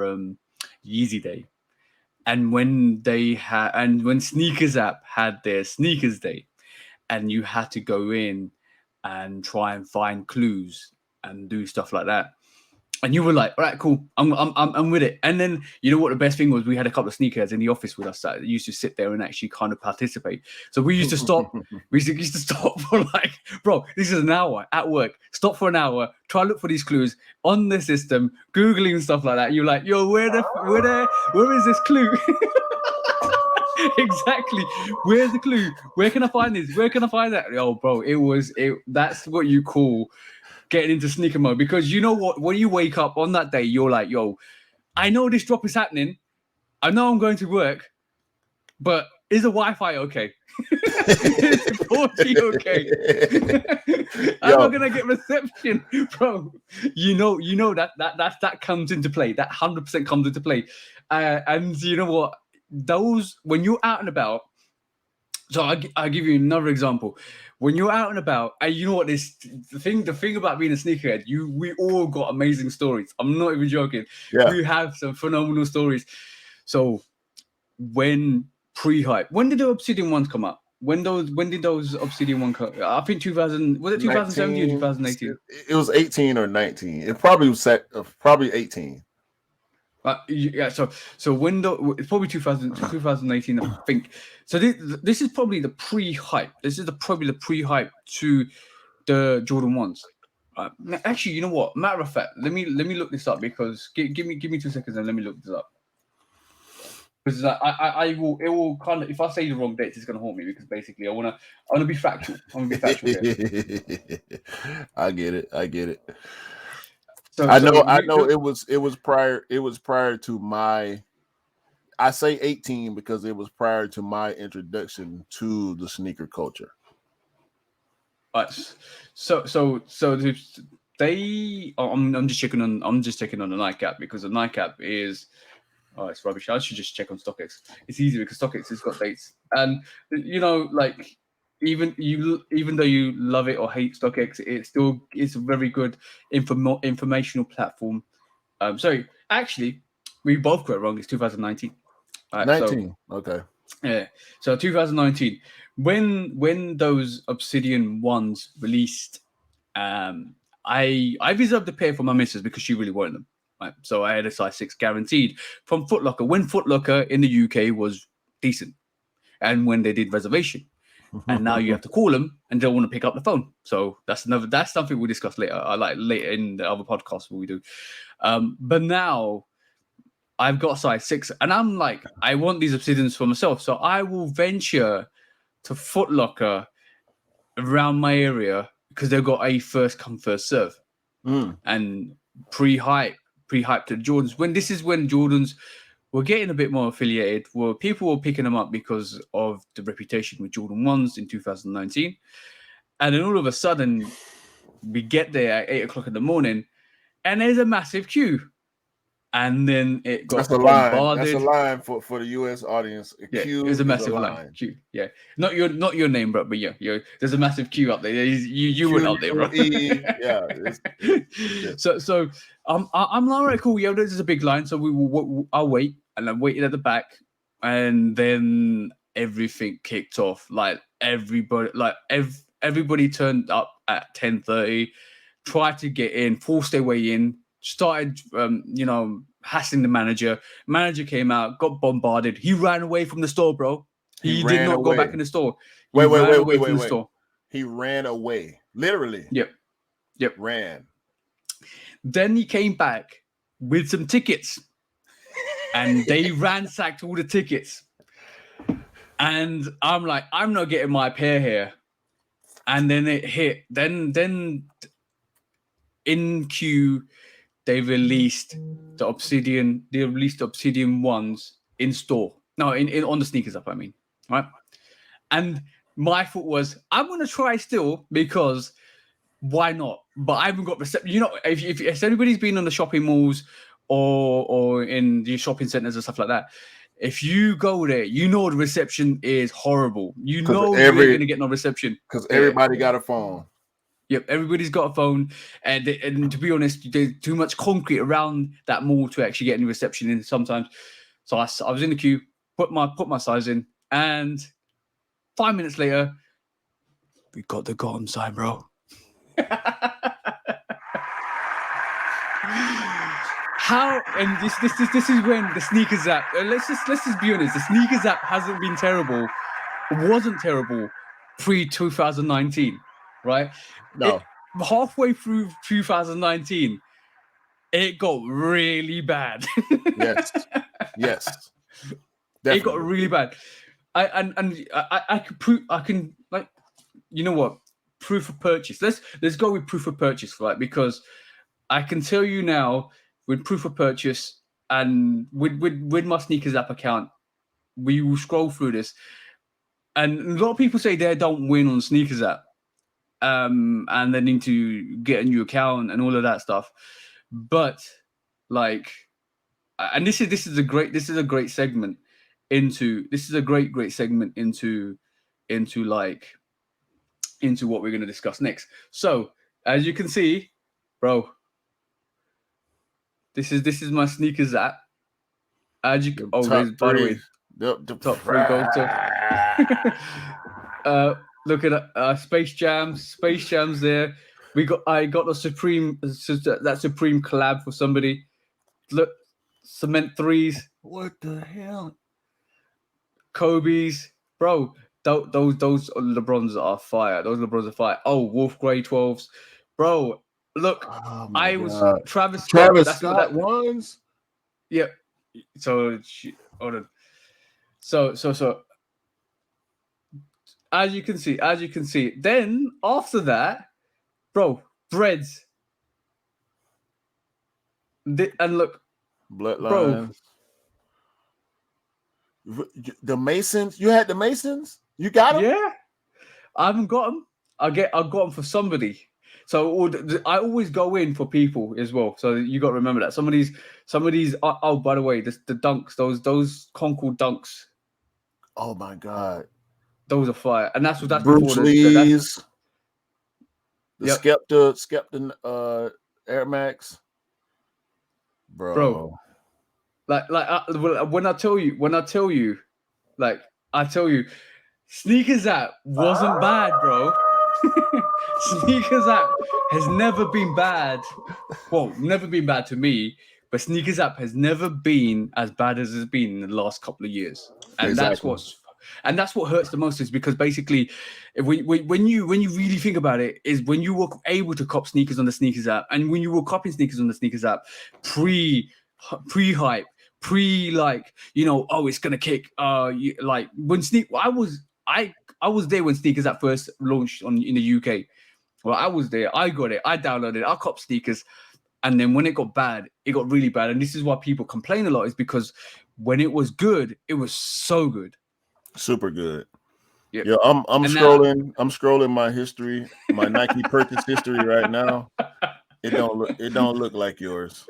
Yeezy Day, and when Sneakers app had their Sneakers Day, and you had to go in and try and find clues and do stuff like that. And you were like, all right, cool, I'm with it. And then you know what the best thing was? We had a couple of sneakerheads in the office with us that used to sit there and actually kind of participate. So we used to stop. we used to stop for like, bro, this is an hour at work. Stop for an hour. Try to look for these clues on the system, googling stuff like that. You're like, yo, where is this clue? Exactly. Where's the clue? Where can I find this? Where can I find that? Oh, bro, that's what you call getting into sneaker mode, because you know what? When you wake up on that day, you're like, yo, I know this drop is happening. I know I'm going to work, but is the Wi-Fi okay? Is the 4G okay? Am I gonna get reception, bro? You know that comes into play. That 100% comes into play. And you know what? Those when you're out and about. So I'll give you another example. When you're out and about, and you know what, the thing about being a sneakerhead, we all got amazing stories. I'm not even joking. Yeah. We have some phenomenal stories. So when pre-hype, when did the Obsidian ones come up? When did those Obsidian ones come? I think 2000, was it 2017 or 2018? It was 18 or 19. It probably was probably 18. Yeah, so when it's probably 2018, I think. So this is probably the pre-hype. This is probably the pre-hype to the Jordan 1s. Actually, you know what? Matter of fact, let me look this up, because give me 2 seconds and let me look this up. Because it will kind of, if I say the wrong dates, it's gonna haunt me, because basically I wanna be factual. I wanna be factual here. I get it. So, I know it was prior to my, I say 18 because it was prior to my introduction to the sneaker culture. So they, I'm just checking on the Nike app, because the Nike app is, it's rubbish. I should just check on StockX. It's easy because StockX has got dates, and you know, like even though you love it or hate StockX, it's a very good informational platform. Sorry, actually, we both got it wrong. It's 2019. 19. Okay. Yeah. So 2019, when those Obsidian ones released, I reserved a pair for my missus because she really wanted them. Right? So I had a size 6 guaranteed from Foot Locker, when Foot Locker in the UK was decent, and when they did reservation. And now you have to call them and they don't want to pick up the phone. So that's something we'll discuss later. Later in the other podcast what we do. But now I've got size 6, and I'm like, I want these Obsidians for myself. So I will venture to Foot Locker around my area, because they've got a first come, first serve. And pre-hype to Jordans. When Jordans were getting a bit more affiliated, people were picking them up because of the reputation with Jordan 1s in 2019. And then all of a sudden, we get there at 8 o'clock in the morning, and there's a massive queue. And then it got bombarded. That's a line for the US audience. Queue is a massive line. Queue. Yeah. Not your name, bro, but yeah, there's a massive queue up there. You went up there, bro. Yeah. So I'm like, all right, cool. Yeah, this is a big line. So I'll wait, and I waited at the back, and then everything kicked off. Like everybody turned up at 10:30, tried to get in, forced their way in. Started, hassling the manager. Manager came out, got bombarded. He ran away from the store, bro. He did not go back in the store. He ran away from the store. He ran away, literally. Yep. Ran. Then he came back with some tickets, and they ransacked all the tickets. And I'm like, I'm not getting my pair here. And then it hit. Then in Q, they released the Obsidian. They released the Obsidian ones in store. No, in on the sneakers app. I mean, right? And my thought was, I'm gonna try still because why not? But I haven't got reception. You know, if anybody's been on the shopping malls or in the shopping centers and stuff like that, if you go there, you know the reception is horrible. You know you ain't gonna get no reception because everybody got a phone. Yep, everybody's got a phone, and to be honest, there's too much concrete around that mall to actually get any reception in sometimes. So I was in the queue, put my size in, and 5 minutes later, we got the Gotham sign, bro. How and this is when the sneakers app. Let's just be honest. The sneakers app hasn't been terrible. It wasn't terrible pre-2019, right? No. Halfway through 2019, it got really bad. Yes. Definitely. It got really bad. I can like, you know what? Proof of purchase. Let's go with proof of purchase, right? Because I can tell you now with proof of purchase and with my sneakers app account, we will scroll through this, and a lot of people say they don't win on sneakers app, and they need to get a new account and all of that stuff. But like, and this is a great segment into what we're going to discuss next. So as you can see, bro, this is my sneakers app. As you by the way, the top three gold. Look at Space Jams there. I got the Supreme collab for somebody. Look, Cement threes. What the hell? Kobe's, bro. Those LeBrons are fire. Those LeBrons are fire. Oh, Wolf Grey 12s, bro. Look, I was Travis Scott ones. Yeah. So hold on. So as you can see, then after that, bro, Breads. And look, Bloodlines. Bro. The Masons. You had the Masons? You got them? Yeah. I haven't got them. I got them for somebody. So I always go in for people as well. So you got to remember that. Some of these. Oh, by the way, the dunks, those Concord dunks. Oh my God. Those are fire, and that's Bruce Lee's. The Skepta Air Max. Bro. Like when I tell you, like I tell you, sneakers app wasn't bad, bro. Sneakers app has never been bad. Well, never been bad to me, but sneakers app has never been as bad as it's been in the last couple of years, and exactly. that's what hurts the most, is because basically, when you really think about it, is when you were able to cop sneakers on the sneakers app, and when you were copying sneakers on the sneakers app, pre-hype, like, you know, oh, it's gonna kick. Like when I was there when sneakers app first launched in the UK. Well, I was there. I got it. I downloaded it. I copped sneakers. And then when it got bad, it got really bad. And this is why people complain a lot, is because when it was good, it was so good. Super good. Yep. Yeah, I'm scrolling my history, my Nike purchase history right now. It don't look like yours.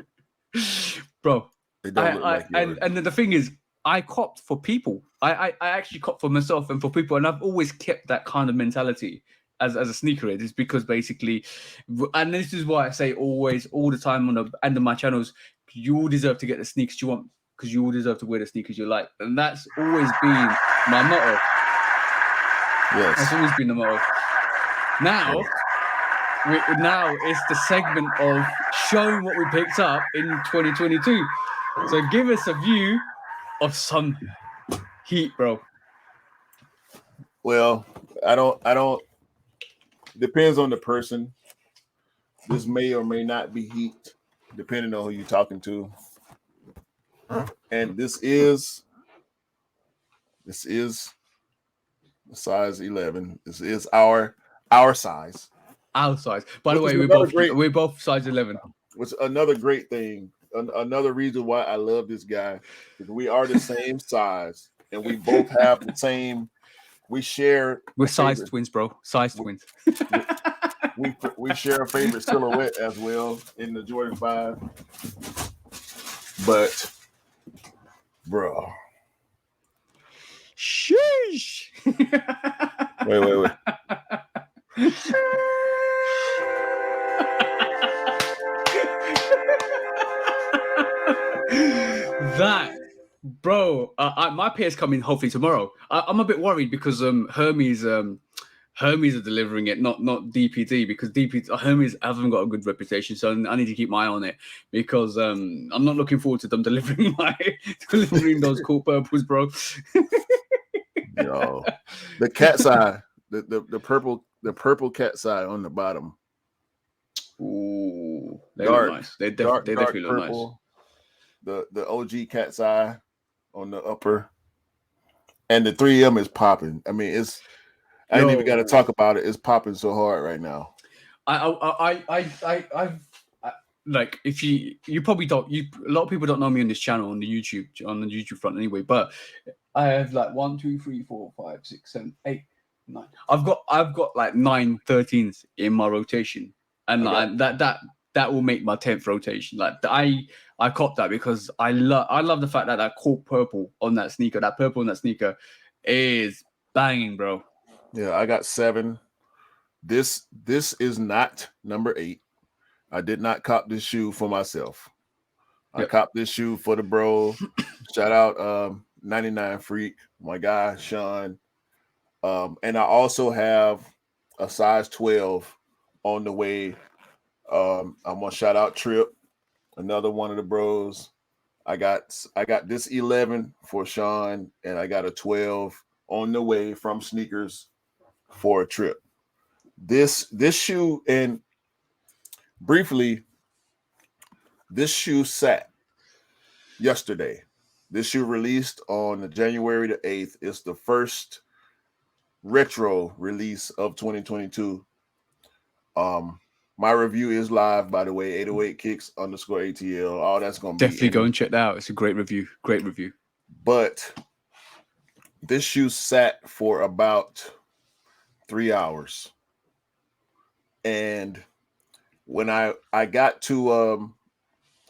Bro. It don't look like yours. And the thing is, I copped for people. I actually copped for myself and for people, and I've always kept that kind of mentality as a sneakerhead. Is because basically, and this is why I say always, all the time on the end of my channels, you all deserve to get the sneakers you want, because you all deserve to wear the sneakers you like, and that's always been my motto. Yes, that's always been the motto. Now it's the segment of showing what we picked up in 2022. So give us a view of some heat, bro. Well, I don't. Depends on the person. This may or may not be heat, depending on who you're talking to. And this is the size 11. This is our size. Our size. By the Which way, is we're both size 11. Which is another great thing. Another reason why I love this guy is we are the same size and we both have the same. We share. We're size twins, bro. Size twins. We share a favorite silhouette as well in the Jordan 5. But, bro. Sheesh. Wait. That, bro, my pair's coming hopefully tomorrow. I'm a bit worried because Hermes are delivering it, not DPD, because Hermes haven't got a good reputation, so I need to keep my eye on it because I'm not looking forward to them delivering those cool purples, bro. Yo, the cat's eye, the purple cat's eye on the bottom. Ooh, they look nice. They definitely look purple. nice. The OG cat's eye on the upper, and the 3M is popping. I mean, I ain't even got to talk about it. It's popping so hard right now. I've like, if you probably don't, a lot of people don't know me on this channel on the YouTube front anyway, but I have like 1, 2, 3, 4, 5, 6, 7, 8, 9. I've got like 9 13s in my rotation, and that will make my 10th rotation. Like I copped that because I love the fact that cool purple on that sneaker, that purple on that sneaker is banging, bro. Yeah, I got 7. This is not number 8. I did not cop this shoe for myself. I copped this shoe for the bro. Shout out 99 Freak, my guy Sean. And I also have a size 12 on the way. I'm gonna shout out Trip, another one of the bros. I got this 11 for Sean, and I got a 12 on the way from Sneakers for a Trip. This shoe, and briefly, this shoe sat yesterday. This shoe released on January the 8th. It's the first retro release of 2022. My review is live, by the way, 808kicks_ATL. All that's going to be definitely go and check that out. It's a great review. Great review. But this shoe sat for about 3 hours. And when I got to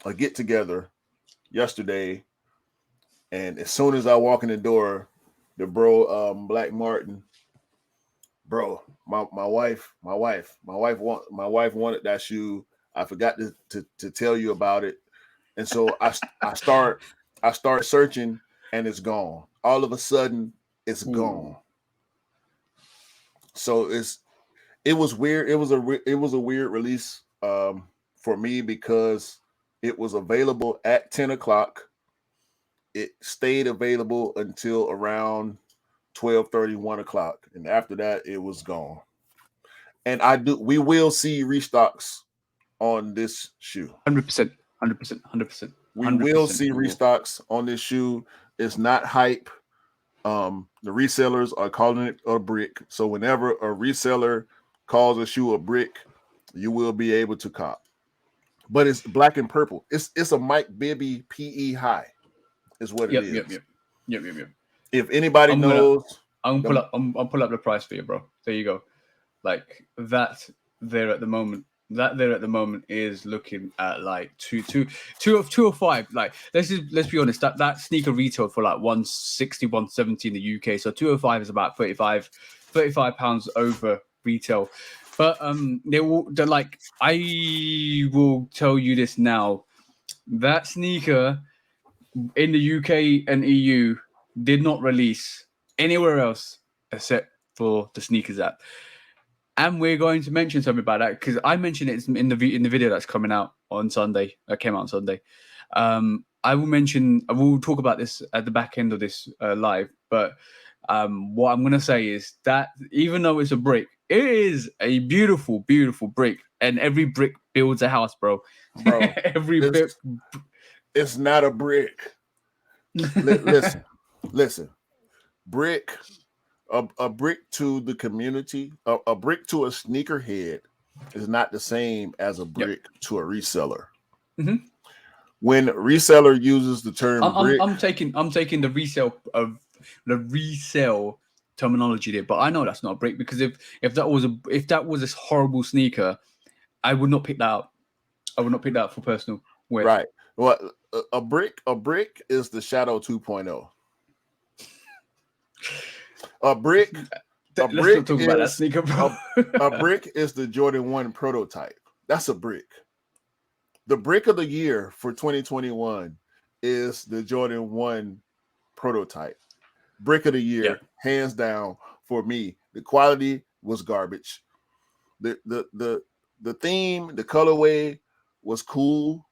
a get together yesterday, and as soon as I walk in the door, the bro Black Martin, bro, my wife wanted that shoe. I forgot to tell you about it, and so I start searching, and it's gone. All of a sudden, it's gone. So it was weird. It was a weird release for me because it was available at 10 o'clock. It stayed available until around 12:30, 1 o'clock. And after that, it was gone. And we will see restocks on this shoe. 100%. We will see restocks on this shoe. It's not hype. The resellers are calling it a brick. So whenever a reseller calls a shoe a brick, you will be able to cop. But it's black and purple. It's a Mike Bibby PE high, is what it is. Yep. If anybody knows, I'll pull up the price for you, bro. There you go. Like that there at the moment. That there at the moment is looking at like 205. Like let's be honest. That sneaker retailed for like 160, 170 in the UK. So 205 is about 35 pounds over retail. But I will tell you this now. That sneaker in the UK and EU did not release anywhere else except for the Sneakers app. And we're going to mention something about that because I mentioned it in the video that's coming out on Sunday. That came out on Sunday. I will talk about this at the back end of this live, but what I'm gonna say is that even though it's a brick, it is a beautiful, beautiful brick, and every brick builds a house, bro. Bro, every brick. It's not a brick. Listen. Brick, a brick to the community, a brick to a sneakerhead is not the same as a brick to a reseller. Mm-hmm. When a reseller uses the term brick, I'm taking the resale terminology there, but I know that's not a brick, because if that was a horrible sneaker, I would not pick that up. I would not pick that up for personal wear. Right. Well, a brick is the Shadow 2.0. A brick is that sneaker, bro. a brick is the Jordan 1 prototype. That's a brick. The brick of the year for 2021 is the Jordan 1 prototype. Brick of the year, hands down for me. The quality was garbage. The theme, the colorway was cool.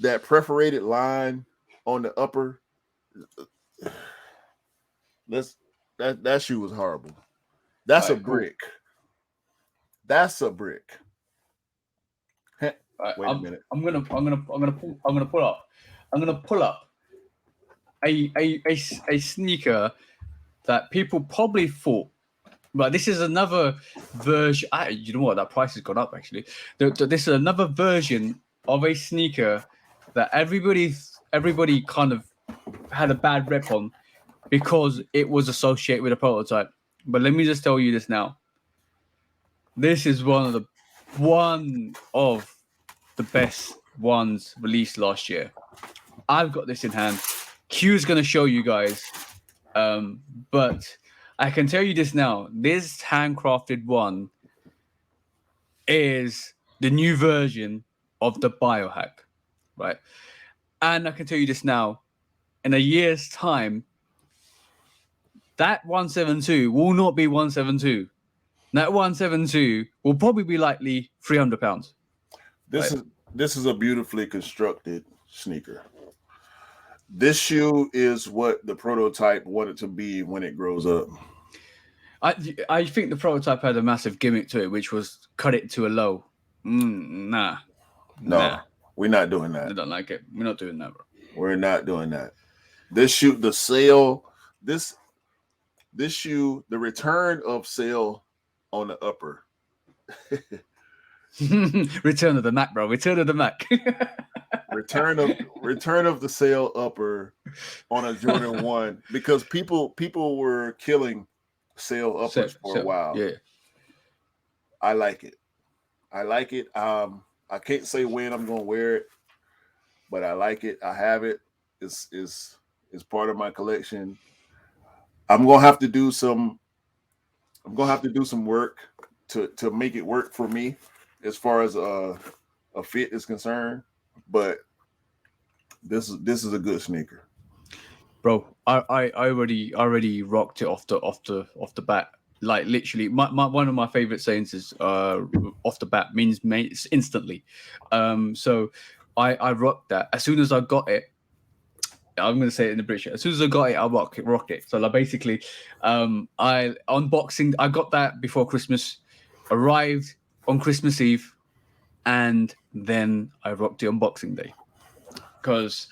That perforated line on the upper, that shoe was horrible. That's a brick. Cool. That's a brick. Wait a minute. I'm gonna pull up a sneaker that people probably thought, but this is another version. You know what? That price has gone up actually. This is another version of a sneaker that everybody kind of had a bad rep on because it was associated with a prototype. But let me just tell you this now. This is one of the best ones released last year. I've got this in hand. Q's going to show you guys. But I can tell you this now. This handcrafted one is the new version of the Biohack, right? And I can tell you this now. In a year's time, that 172 will not be 172. That 172 will probably be likely £300. This is a beautifully constructed sneaker. This shoe is what the prototype wanted to be when it grows up. I think the prototype had a massive gimmick to it, which was cut it to a low. Nah. We're not doing that. I don't like it. We're not doing that, bro. We're not doing that. This shoe, the sale, this shoe, the return of sale on the upper. Return of the Mac, bro. Return of the Mac. return of the sale upper on a Jordan 1, because people were killing sale uppers for a while. Yeah. I like it. I can't say when I'm gonna wear it, but I like it. I have it. It's part of my collection. I'm gonna have to do some work to make it work for me as far as a fit is concerned. But this is a good sneaker, bro. I already rocked it off the bat. Like literally, my one of my favorite sayings is off the bat means instantly. So I rocked that as soon as I got it. I'm going to say it in the British. As soon as I got it, I rocked it. So like basically, I got that before Christmas, arrived on Christmas Eve, and then I rocked it on Boxing Day, because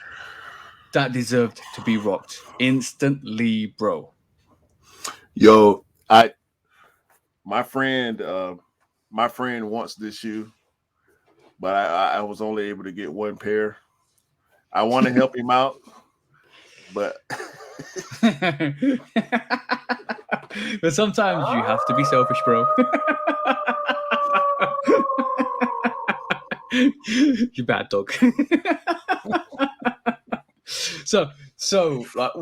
that deserved to be rocked instantly, bro. Yo, my friend wants this shoe, but I was only able to get one pair. I want to help him out, but but sometimes you have to be selfish, bro. You bad dog. So like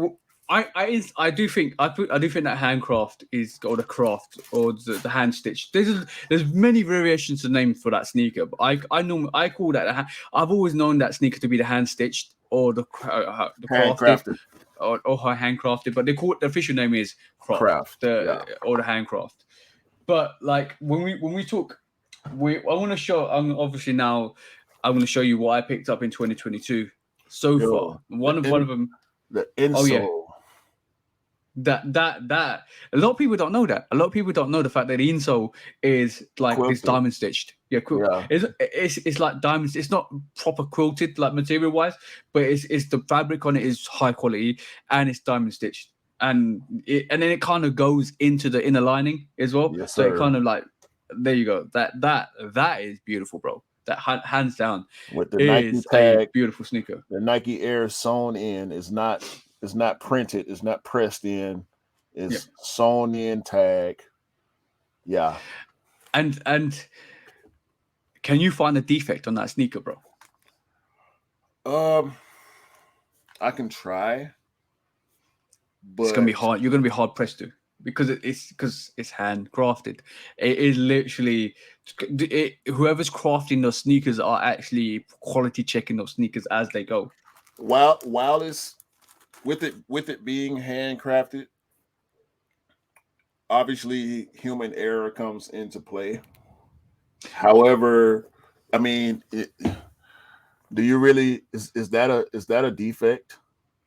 I do think that handcraft is, or the craft, or the hand stitch. There's many variations of names for that sneaker, but I call that I've always known that sneaker to be the hand stitched or the handcrafted or handcrafted, but they call it, the official name is craft. Or the handcraft. But like when we talk, I want to show. Obviously now I'm going to show you what I picked up in 2022. so Yo, far. One of them. The insole. Oh yeah. That a lot of people don't know that. A lot of people don't know the fact that the insole is like Quilted. this diamond stitched. Yeah, it's like diamonds. It's not proper quilted like material wise, but it's the fabric on it is high quality and it's diamond stitched. And then it kind of goes into the inner lining as well. Yes, so sir. it kind of like, there you go. That is beautiful, bro. That hands down with the is Nike tag, a beautiful sneaker. The Nike Air sewn in is not printed, it's not pressed in, it's sewn in tag. Yeah. And can you find a defect on that sneaker, bro? I can try, but it's gonna be hard. You're gonna be hard pressed to, because it's handcrafted. It is literally whoever's crafting those sneakers are actually quality checking those sneakers as they go. While it's with it being handcrafted, obviously human error comes into play. However, I mean, do you really is that a defect?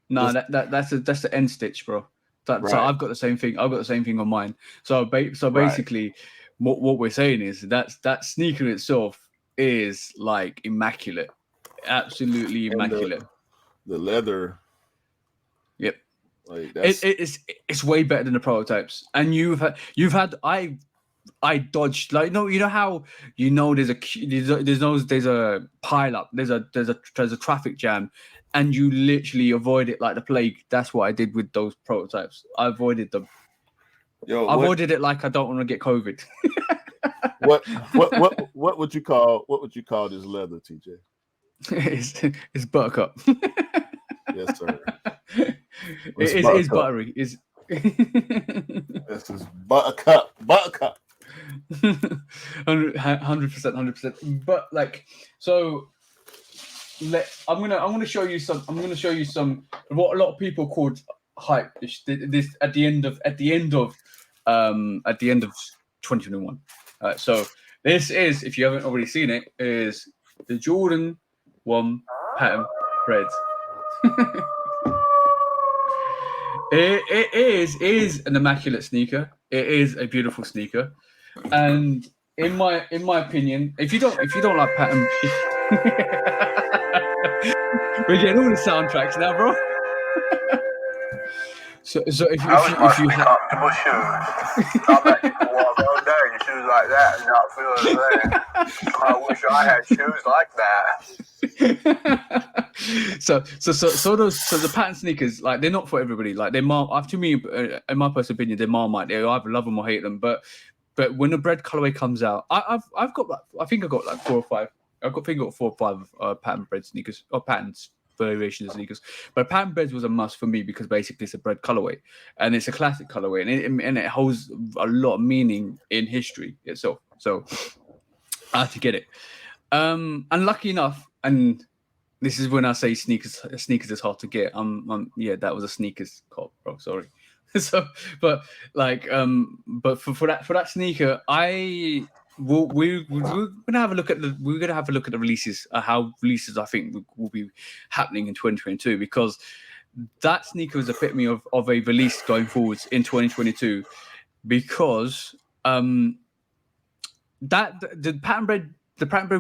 No, that's the end stitch, bro. So I've got the same thing. I've got the same thing on mine. So basically, what we're saying is that sneaker itself is like immaculate, absolutely immaculate. The leather. Yep. Like it's way better than the prototypes. And you've had I dodged, like, you know how there's a pile up, there's a traffic jam, and you literally avoid it like the plague. That's what I did with those prototypes. I avoided them. I avoided it like I don't want to get COVID. what would you call this leather, TJ? It's buttercup. Yes, sir. It is buttery. This is buttercup. 100%. But like, so I'm gonna show you some. I'm gonna show you some what a lot of people called hype. This at the end of 2021. So this is, if you haven't already seen it, is the Jordan 1 pattern Reds. It is an immaculate sneaker. It is a beautiful sneaker, and in my opinion, if you don't like pattern, we're getting all the soundtracks now, bro. So if you comfortable shoes. I bet you can walk all day in shoes like that and not feel a thing. I wish I had shoes like that. So the pattern sneakers, like, they're not for everybody. Like, they're to me, in my personal opinion, they're Marmite. They either love them or hate them. But when the bread colorway comes out, I think I got like 4 or 5. I think I got 4 or 5 pattern bread sneakers or patterns variations of sneakers. But pattern breads was a must for me because basically it's a bread colorway and it's a classic colorway, and it holds a lot of meaning in history itself. So I had to get it. And lucky enough, and this is when I say sneakers is hard to get. That was a sneakers cop, bro. Sorry. So, but like, but for that sneaker, we're gonna have a look at the releases, how releases I think will be happening in 2022, because that sneaker is a epitome of a release going forwards in 2022, because the pattern bread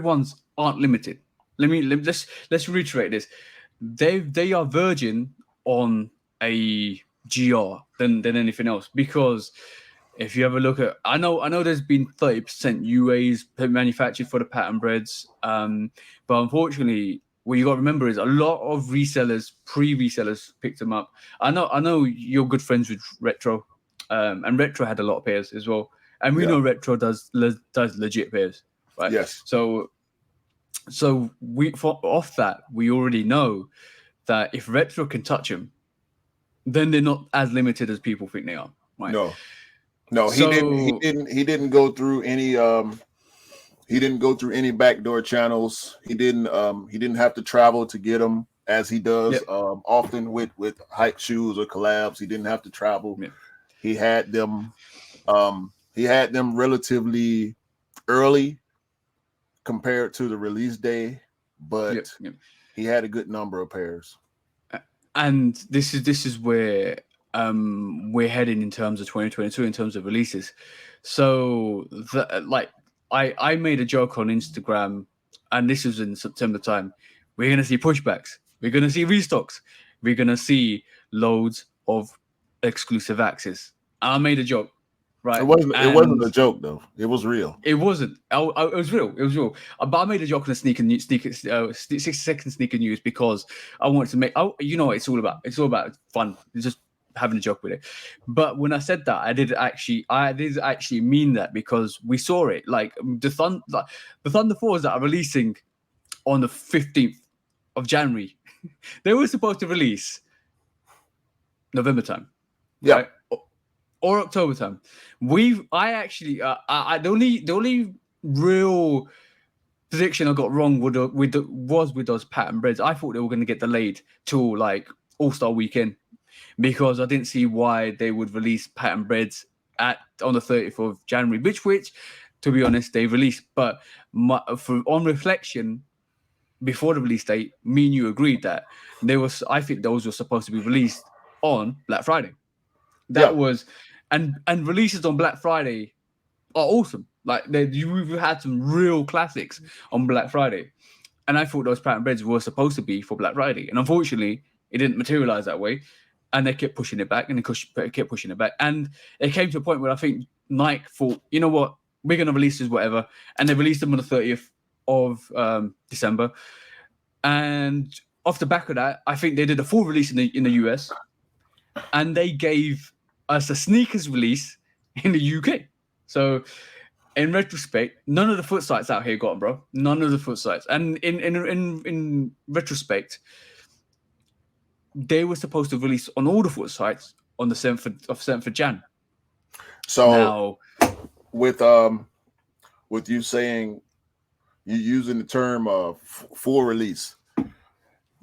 ones aren't limited. Let's reiterate this. They are virgin on a GR than anything else, because if you have a look at, I know there's been 30% UAs manufactured for the pattern breads, but unfortunately, what you got to remember is a lot of pre-resellers picked them up. I know you're good friends with Retro, and Retro had a lot of pairs as well, and we know Retro does legit pairs, right? Yes. So we already know that if Retro can touch them, then they're not as limited as people think they are, right? No, he didn't go through any backdoor channels. He didn't have to travel to get them, as he does often with hype shoes or collabs. He didn't have to travel. Yep. He had them relatively early compared to the release day, but He had a good number of pairs. And this is where we're heading in terms of 2022 in terms of releases. So I made a joke on Instagram, and this was in September time. We're gonna see pushbacks, we're gonna see restocks, we're gonna see loads of exclusive access. I made a joke, right? It wasn't a joke though. It was real. It wasn't. It was real. It was real. But I made a joke on the 60-second sneaker news because I wanted to make. Oh, you know what it's all about. It's all about fun. It's just having a joke with it. But when I said that, I did actually mean that because we saw it. Like the Thunder 4s that are releasing on the 15th of January, they were supposed to release November time. Yeah. Right? Or October time. The only real prediction I got wrong was with those pattern breads. I thought they were going to get delayed till like All-Star weekend because I didn't see why they would release pattern breads on the 30th of January, which to be honest they released. But on reflection, before the release date, me and you agreed that I think those were supposed to be released on Black Friday. That was, and releases on Black Friday are awesome. Like we've had some real classics on Black Friday, and I thought those pattern breads were supposed to be for Black Friday, and unfortunately, it didn't materialize that way, and they kept pushing it back, and they kept pushing it back, and it came to a point where I think Nike thought, you know what, we're gonna release this whatever, and they released them on the 30th of December, and off the back of that, I think they did a full release in the US, and they gave us a sneakers release in the UK. So in retrospect, none of the foot sites out here got them, bro. None of the foot sites. And in retrospect, they were supposed to release on all the foot sites on the 7th of Jan. So now, with you saying you using the term full release,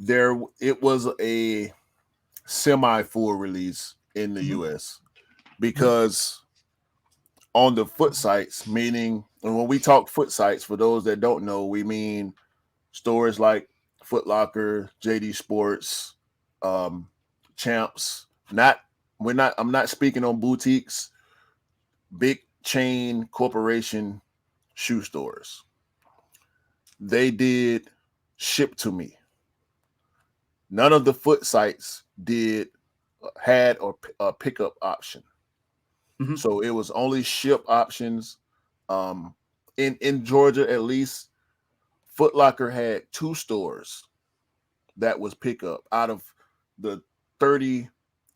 it was a semi-full release in the US because on the foot sites, meaning, and when we talk foot sites, for those that don't know, we mean stores like Foot Locker, JD Sports, Champs. I'm not speaking on boutiques, big chain corporation shoe stores. They did ship to me. None of the foot sites had a pickup option. Mm-hmm. So it was only ship options. In Georgia, at least, Foot Locker had 2 stores that was pickup. Out of the 30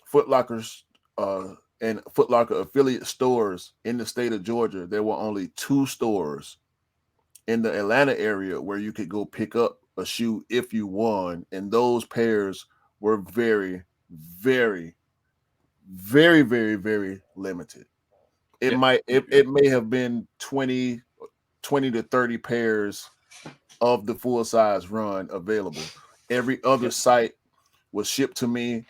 Foot Lockers and Foot Locker affiliate stores in the state of Georgia, there were only 2 stores in the Atlanta area where you could go pick up a shoe if you won, and those pairs were very, very, very, very, very limited. It may have been 20 to 30 pairs of the full size run available. Every other site was shipped to me.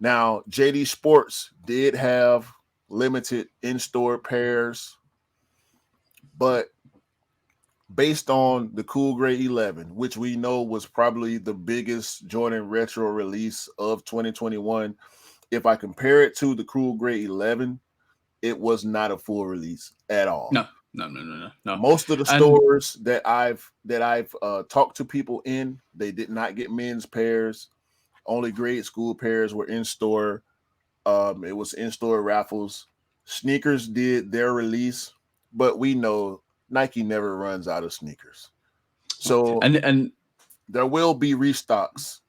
Now, JD Sports did have limited in-store pairs, but based on the Cool Gray 11, which we know was probably the biggest Jordan retro release of 2021, if I compare it to the Cool Gray 11, it was not a full release at all. No. Most of the stores that I've talked to people in, they did not get men's pairs. Only grade school pairs were in store. It was in-store raffles. Sneakers did their release, but we know Nike never runs out of sneakers. So and there will be restocks.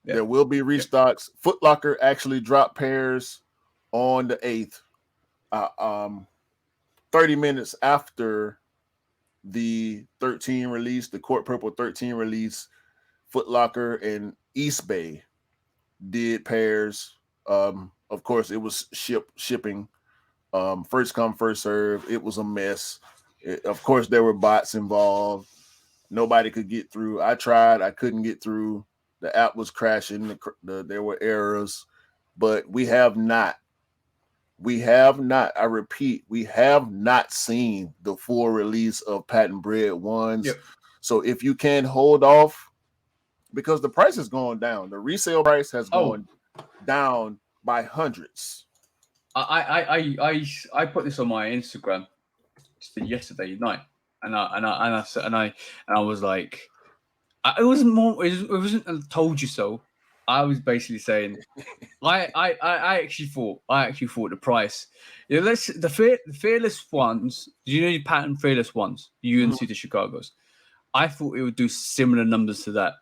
Yeah. There will be restocks. Foot Locker actually dropped pairs on the 8th. 30 minutes after the 13 release, the Court Purple 13 release, Foot Locker and East Bay did pairs. Of course, it was shipping. First come, first serve. It was a mess. Of course, there were bots involved. Nobody could get through. I tried. I couldn't get through. The app was crashing. There were errors. But we have not, I repeat, we have not seen the full release of patent bread ones. Yep. So if you can hold off because the price is going down. The resale price has Oh. gone down by hundreds. I put this on my Instagram yesterday night, and I was like, it wasn't a told you so. I was basically saying, I actually thought the price. You know, the fearless ones. You know, the pattern fearless ones, UNC to Chicago's. I thought it would do similar numbers to that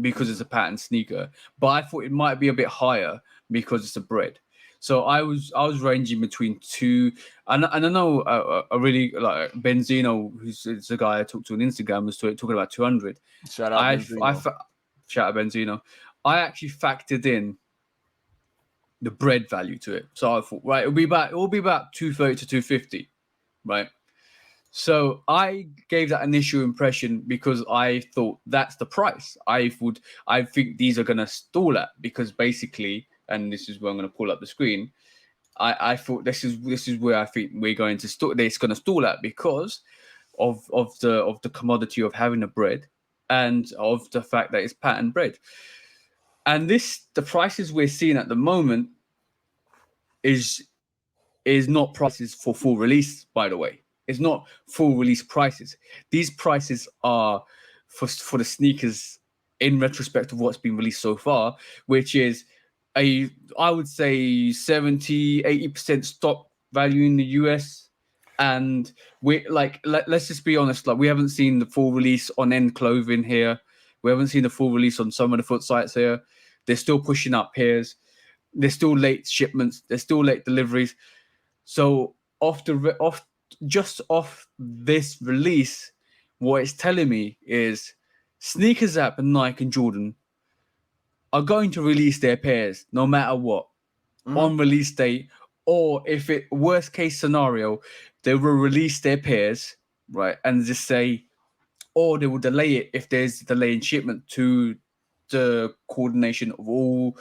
because it's a pattern sneaker, but I thought it might be a bit higher because it's a bread. So I was ranging between two, and I know a really like Benzino, who's the guy I talked to on Instagram, was talking about 200. Shout out Benzino. Shout out Benzino. I actually factored in the bread value to it, so I thought, right, it will be about 230 to 250, right? So I gave that initial impression because I thought that's the price. I think these are going to stall at, because basically, and this is where I'm going to pull up the screen. I thought this is where I think we're going to stall. It's going to stall at because of the commodity of having a bread and of the fact that it's pattern bread. And the prices we're seeing at the moment is not prices for full release, by the way. It's not full release prices. These prices are for the sneakers in retrospect of what's been released so far, which is I would say 70-80% stock value in the US. And we let's just be honest, like we haven't seen the full release on End Clothing here. We haven't seen the full release on some of the foot sites here. They're still pushing up pairs. There's still late shipments. There's still late deliveries. So off this release, what it's telling me is Sneakers App and Nike and Jordan are going to release their pairs no matter what on release date, or if it worst case scenario, they will release their pairs, right, and just say, or they will delay it if there's a delay in shipment to the coordination of all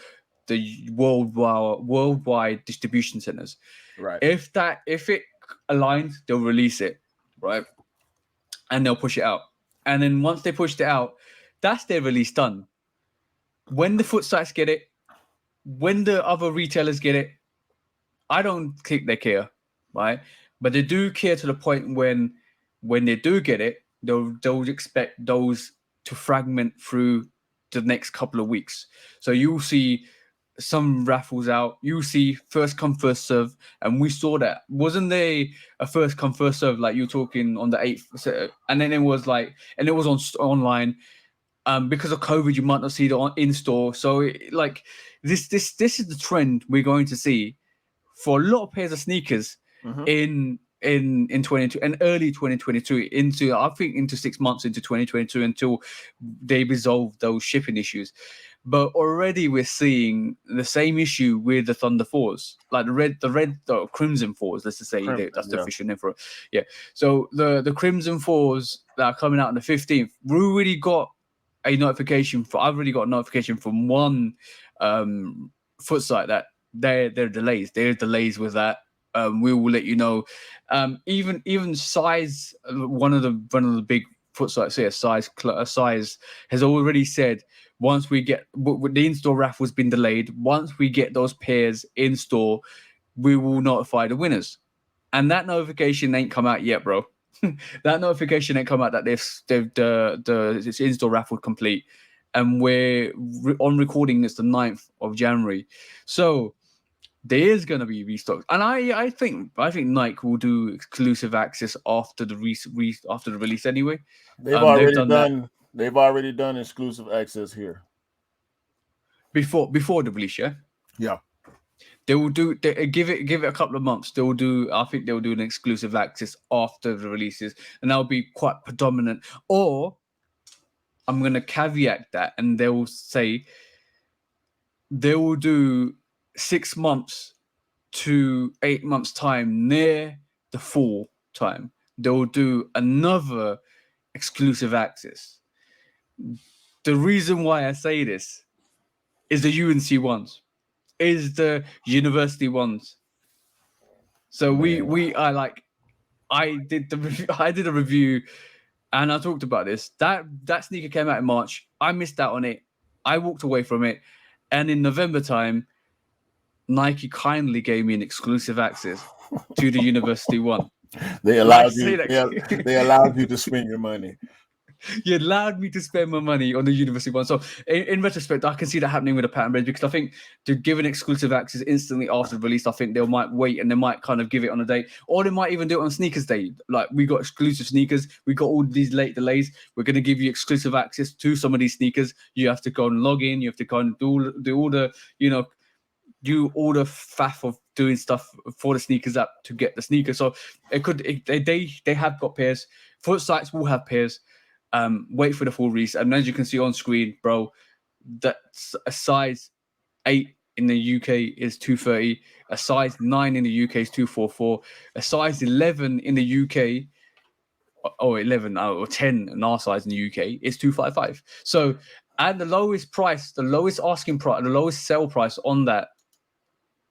the worldwide distribution centers. Right. If it aligns, they'll release it, right? And they'll push it out. And then once they pushed it out, that's their release done. When the foot sites get it, when the other retailers get it, I don't think they care, right? But they do care to the point when they do get it, they'll expect those to fragment through the next couple of weeks. So you'll see some raffles out. You see first come first serve, and we saw that. Wasn't there a first come first serve like you were talking on the 8th, and then it was on online. Because of COVID, you might not see it in store. So this is the trend we're going to see for a lot of pairs of sneakers in 2022 and early 2022 into 6 months into 2022 until they resolve those shipping issues. But already we're seeing the same issue with the Thunder 4s, like the Crimson 4s. Let's just say that's the official name for it. Yeah. So the Crimson 4s that are coming out on the 15th, we already got a notification I've already got a notification from one foot site that there are delays. There's delays with that. We will let you know. Even size, one of the big foot sites here, size has already said once we get the in-store raffle has been delayed. Once we get those pairs in store, we will notify the winners. And that notification ain't come out yet, bro. That notification ain't come out that this in-store raffle complete, and we're on recording. It's the 9th of January, so there is going to be restocks, and I think Nike will do exclusive access after the release anyway. They've already done exclusive access here before the release. Yeah. They will give it a couple of months. I think they'll do an exclusive access after the releases, and that'll be quite predominant. Or I'm going to caveat that, and they will say they will do 6 months to 8 months time near the fall time. They will do another exclusive access. The reason why I say this is the UNC ones. Is the university ones. So I did a review, and I talked about this. That sneaker came out in March. I missed out on it. I walked away from it, and in November time, Nike kindly gave me an exclusive access to the University One. They Like, allowed say you. that. They allowed you to spend your money. You allowed me to spend my money on the University One. So in retrospect, I can see that happening with the patent bread, because I think to give an exclusive access instantly after the release, I think they might wait and they might kind of give it on a day, or they might even do it on sneakers day. Like, we got exclusive sneakers, we got all these late delays. We're going to give you exclusive access to some of these sneakers. You have to go and log in. You have to go and do all the, do all the faff of doing stuff for the sneakers app to get the sneakers. So they have got pairs. Foot sites will have pairs. Wait for the full release, and as you can see on screen, bro, that's a size 8 in the UK is 230, a size 9 in the UK is 244, a size 11 in the UK, or 11 or 10 in our size in the UK is 255. So, and the lowest asking price, the lowest sell price on that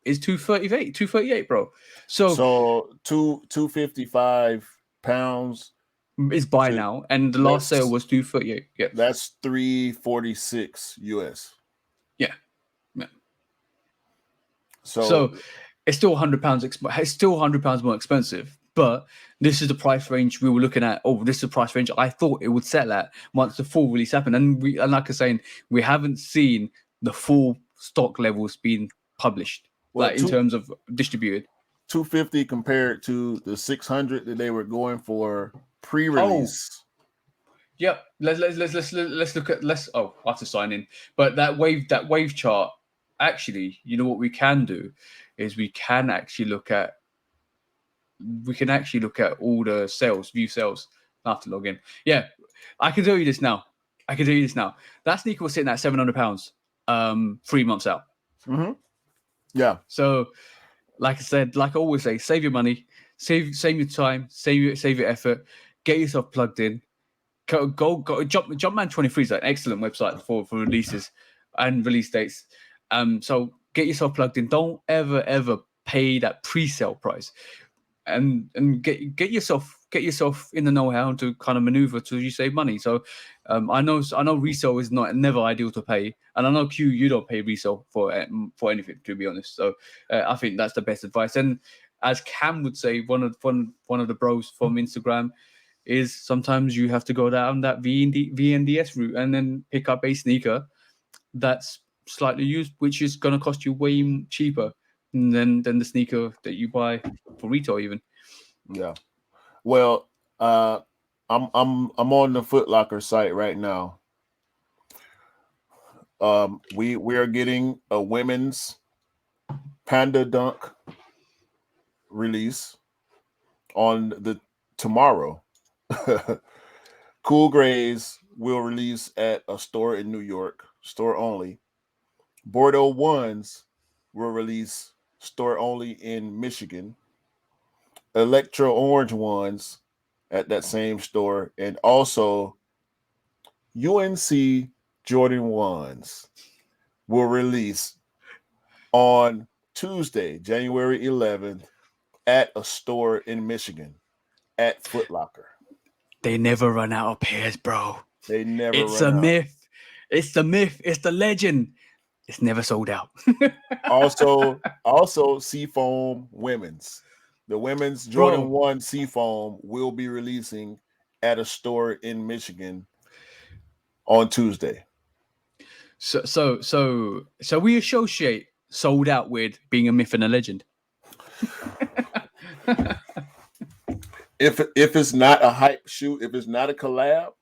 is 238, bro. So 255 pounds is buy now, and the last sale was 238. Yeah, that's 346 US. Yeah. So it's still £100. It's still £100 more expensive. But this is the price range we were looking at. Oh, this is the price range I thought it would settle at once the full release happened. And like I was saying, we haven't seen the full stock levels being published, in terms of distributed. 250 compared to the 600 that they were going for pre-release. Yep. Let's look at I have to sign in. But that wave chart, actually, you know what we can do is we can actually look at all the sales, view sales. I have to log in. Yeah, I can tell you this now. That sneaker was sitting at £700, 3 months out. Mm-hmm. Yeah. So, like I said, like I always say, save your money, save your time, save your effort, get yourself plugged in. Go Jumpman 23 is an excellent website for releases and release dates. So get yourself plugged in. Don't ever pay that pre-sale price, and get yourself in the know-how to kind of maneuver to you save money. So I know resale is never ideal to pay, and I know Q, you don't pay resale for anything, to be honest. So I think that's the best advice. And as Cam would say, one of the bros from Instagram, is sometimes you have to go down that VNDS route and then pick up a sneaker that's slightly used, which is going to cost you way cheaper than the sneaker that you buy for retail even. Yeah. Well, I'm on the Foot Locker site right now. We are getting a women's Panda Dunk release on the tomorrow. Cool Grays will release at a store in New York, store only. Bordeaux Ones will release store only in Michigan. Electro Orange Ones at that same store, and also UNC Jordan Ones will release on Tuesday, January 11th, at a store in Michigan at Foot Locker. They never run out of pairs, bro. They never. It's a myth. It's the myth. It's the legend. It's never sold out. also Seafoam Women's. The women's Jordan 1 Seafoam will be releasing at a store in Michigan on Tuesday. So we associate sold out with being a myth and a legend. If it's not a hype shoe, if it's not a collab,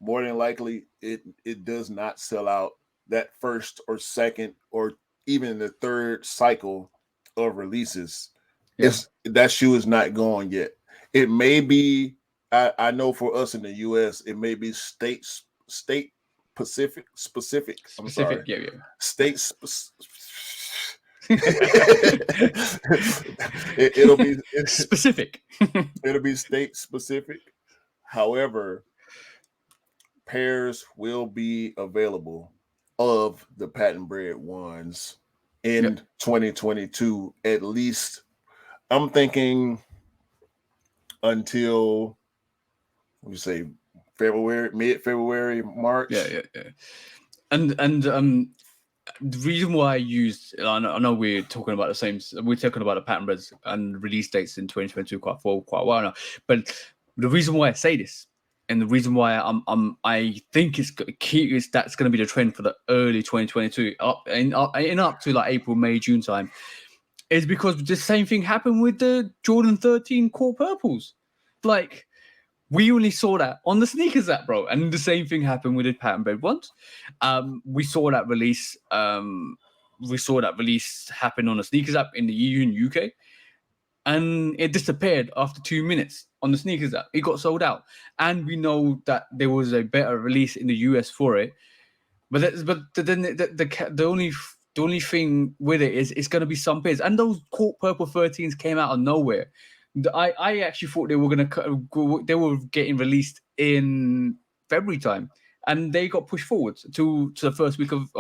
more than likely it does not sell out that first or second or even the third cycle of releases. Yeah. That shoe is not gone yet. It may be, I know for us in the US, it may be state specific. I'm sorry. Yeah. State it'll be specific. It'll be state specific. However, pairs will be available of the patent bread ones in 2022, at least. I'm thinking until we say February, mid-February, March. Yeah. The reason why I used, I know we're talking about the pattern breads and release dates in 2022 quite a while now, but the reason why I say this and the reason why I think it's key is that's going to be the trend for the early 2022 up to like April, May, June time is because the same thing happened with the Jordan 13 core purples. Like, we only saw that on the sneakers app, bro, and the same thing happened with the pattern bread ones. We saw that release. We saw that release happen on the sneakers app in the EU and UK, and it disappeared after 2 minutes on the sneakers app. It got sold out, and we know that there was a better release in the US for it. But then the only thing with it is it's going to be some pairs, and those court purple 13s came out of nowhere. I actually thought they were getting released in February time, and they got pushed forward to the first week of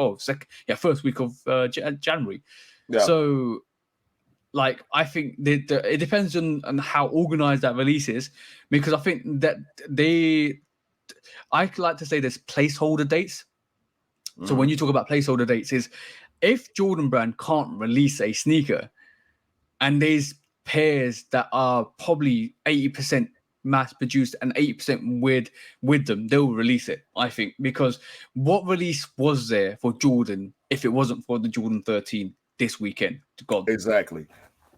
January. Yeah. So, like, I think it depends on how organized that release is, because I think that I like to say there's placeholder dates. So when you talk about placeholder dates, is if Jordan Brand can't release a sneaker, and there's pairs that are probably 80% mass produced and 80% with them, they'll release it, I think, because what release was there for Jordan if it wasn't for the Jordan 13 this weekend? Gone. Exactly.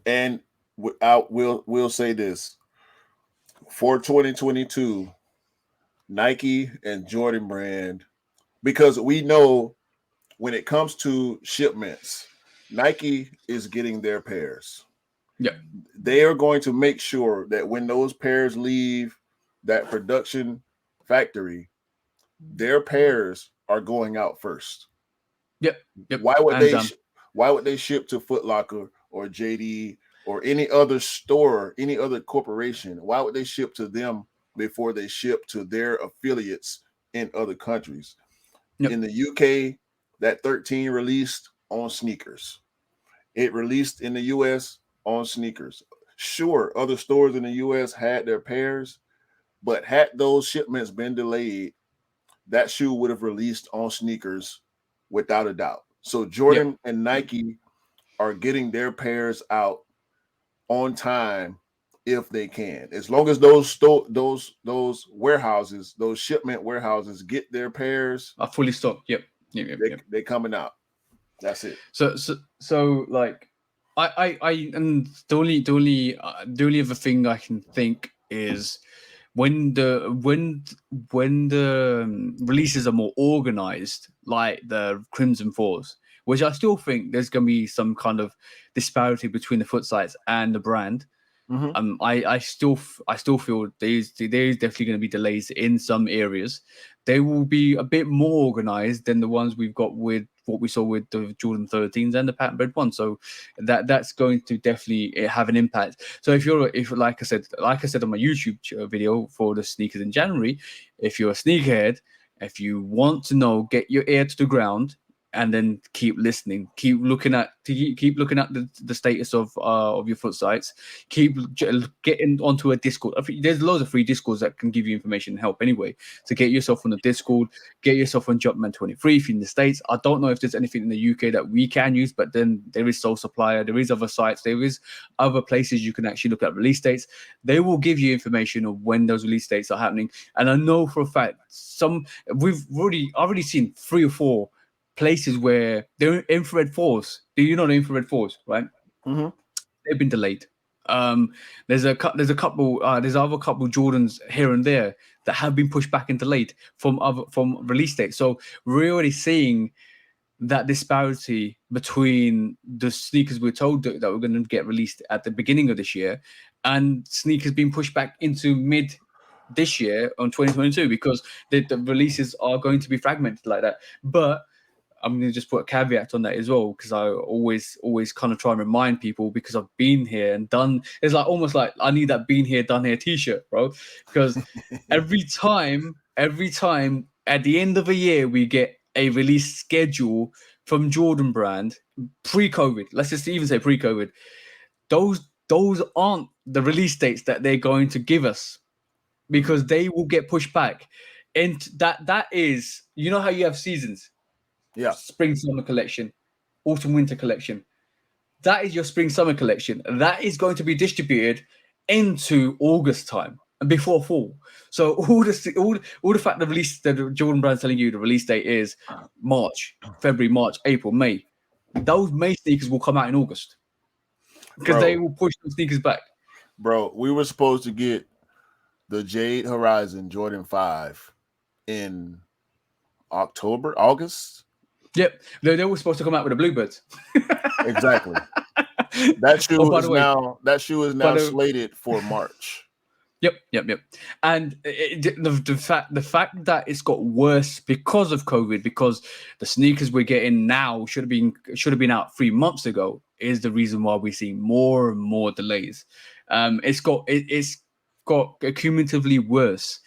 And we'll say this for 2022, Nike and Jordan Brand, because we know when it comes to shipments, Nike is getting their pairs. Yeah. They are going to make sure that when those pairs leave that production factory, their pairs are going out first. Yep. Why would they ship to Foot Locker or JD or any other store, any other corporation? Why would they ship to them before they ship to their affiliates in other countries? Yep. In the UK, that 13 released on sneakers. It released in the US on sneakers. Sure, other stores in the US had their pairs, but had those shipments been delayed, that shoe would have released on sneakers without a doubt. So Jordan and Nike are getting their pairs out on time if they can. As long as those warehouses, those shipment warehouses get their pairs, are fully stocked. Yep. They're coming out. That's it. So like, I and the only other thing I can think is when the releases are more organized, like the Crimson Fours, which I still think there's going to be some kind of disparity between the foot sites and the brand. Mm-hmm. I still feel there's definitely going to be delays in some areas. They will be a bit more organized than the ones we've got with what we saw with the Jordan 13s and the pattern bread ones. So that's going to definitely have an impact. So if like I said on my YouTube video for the sneakers in January, if you're a sneakerhead, if you want to know, get your ear to the ground and then keep listening, keep looking at the status of your foot sites, keep getting onto a Discord. I think there's loads of free Discords that can give you information and help anyway. So get yourself on the Discord, get yourself on Jumpman23 if you're in the States. I don't know if there's anything in the UK that we can use, but then there is Soul Supplier, there is other sites, there is other places you can actually look at release dates. They will give you information of when those release dates are happening. And I know for a fact I've already seen 3 or 4 places where they're infrared 4s. Do you know the infrared 4s, right? Mm-hmm. They've been delayed. There's other couple Jordans here and there that have been pushed back and delayed from release dates. So we're already seeing that disparity between the sneakers we're told that we're going to get released at the beginning of this year and sneakers being pushed back into mid this year on 2022 because the releases are going to be fragmented like that. But I'm going to just put a caveat on that as well, because I always kind of try and remind people, because I've been here and done. It's like almost like I need that "been here, done here" T-shirt, bro. Because every time at the end of a year we get a release schedule from Jordan Brand pre-COVID. Let's just even say pre-COVID. Those aren't the release dates that they're going to give us, because they will get pushed back. And that is, you know how you have seasons. Yeah. Spring summer collection, autumn winter collection. That is your spring summer collection. That is going to be distributed into August time and before fall. So all the fact the release the Jordan brand's telling you the release date is March, February, March, April, May. Those May sneakers will come out in August because they will push those sneakers back. Bro, we were supposed to get the Jade Horizon Jordan 5 in August. Yep, they were supposed to come out with the Bluebirds. Exactly. That shoe is now slated for March. Yep. And the fact that it's got worse because of COVID, because the sneakers we're getting now should have been out 3 months ago, is the reason why we're seeing more and more delays. It's got cumulatively worse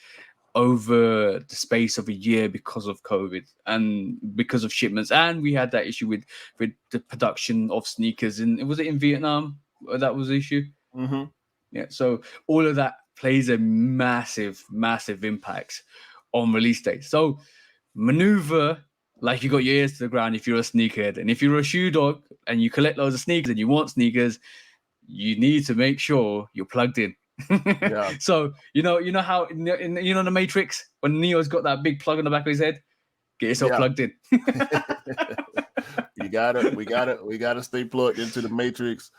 over the space of a year because of COVID and because of shipments. And we had that issue with the production of sneakers, and was it in Vietnam that was the issue? Mm-hmm. Yeah, so all of that plays a massive impact on release date. So maneuver like you got your ears to the ground if you're a sneakerhead, and if you're a shoe dog and you collect loads of sneakers and you want sneakers, you need to make sure you're plugged in. Yeah. So you know how the Matrix when Neo's got that big plug on the back of his head, get yourself plugged in. we gotta stay plugged into the Matrix.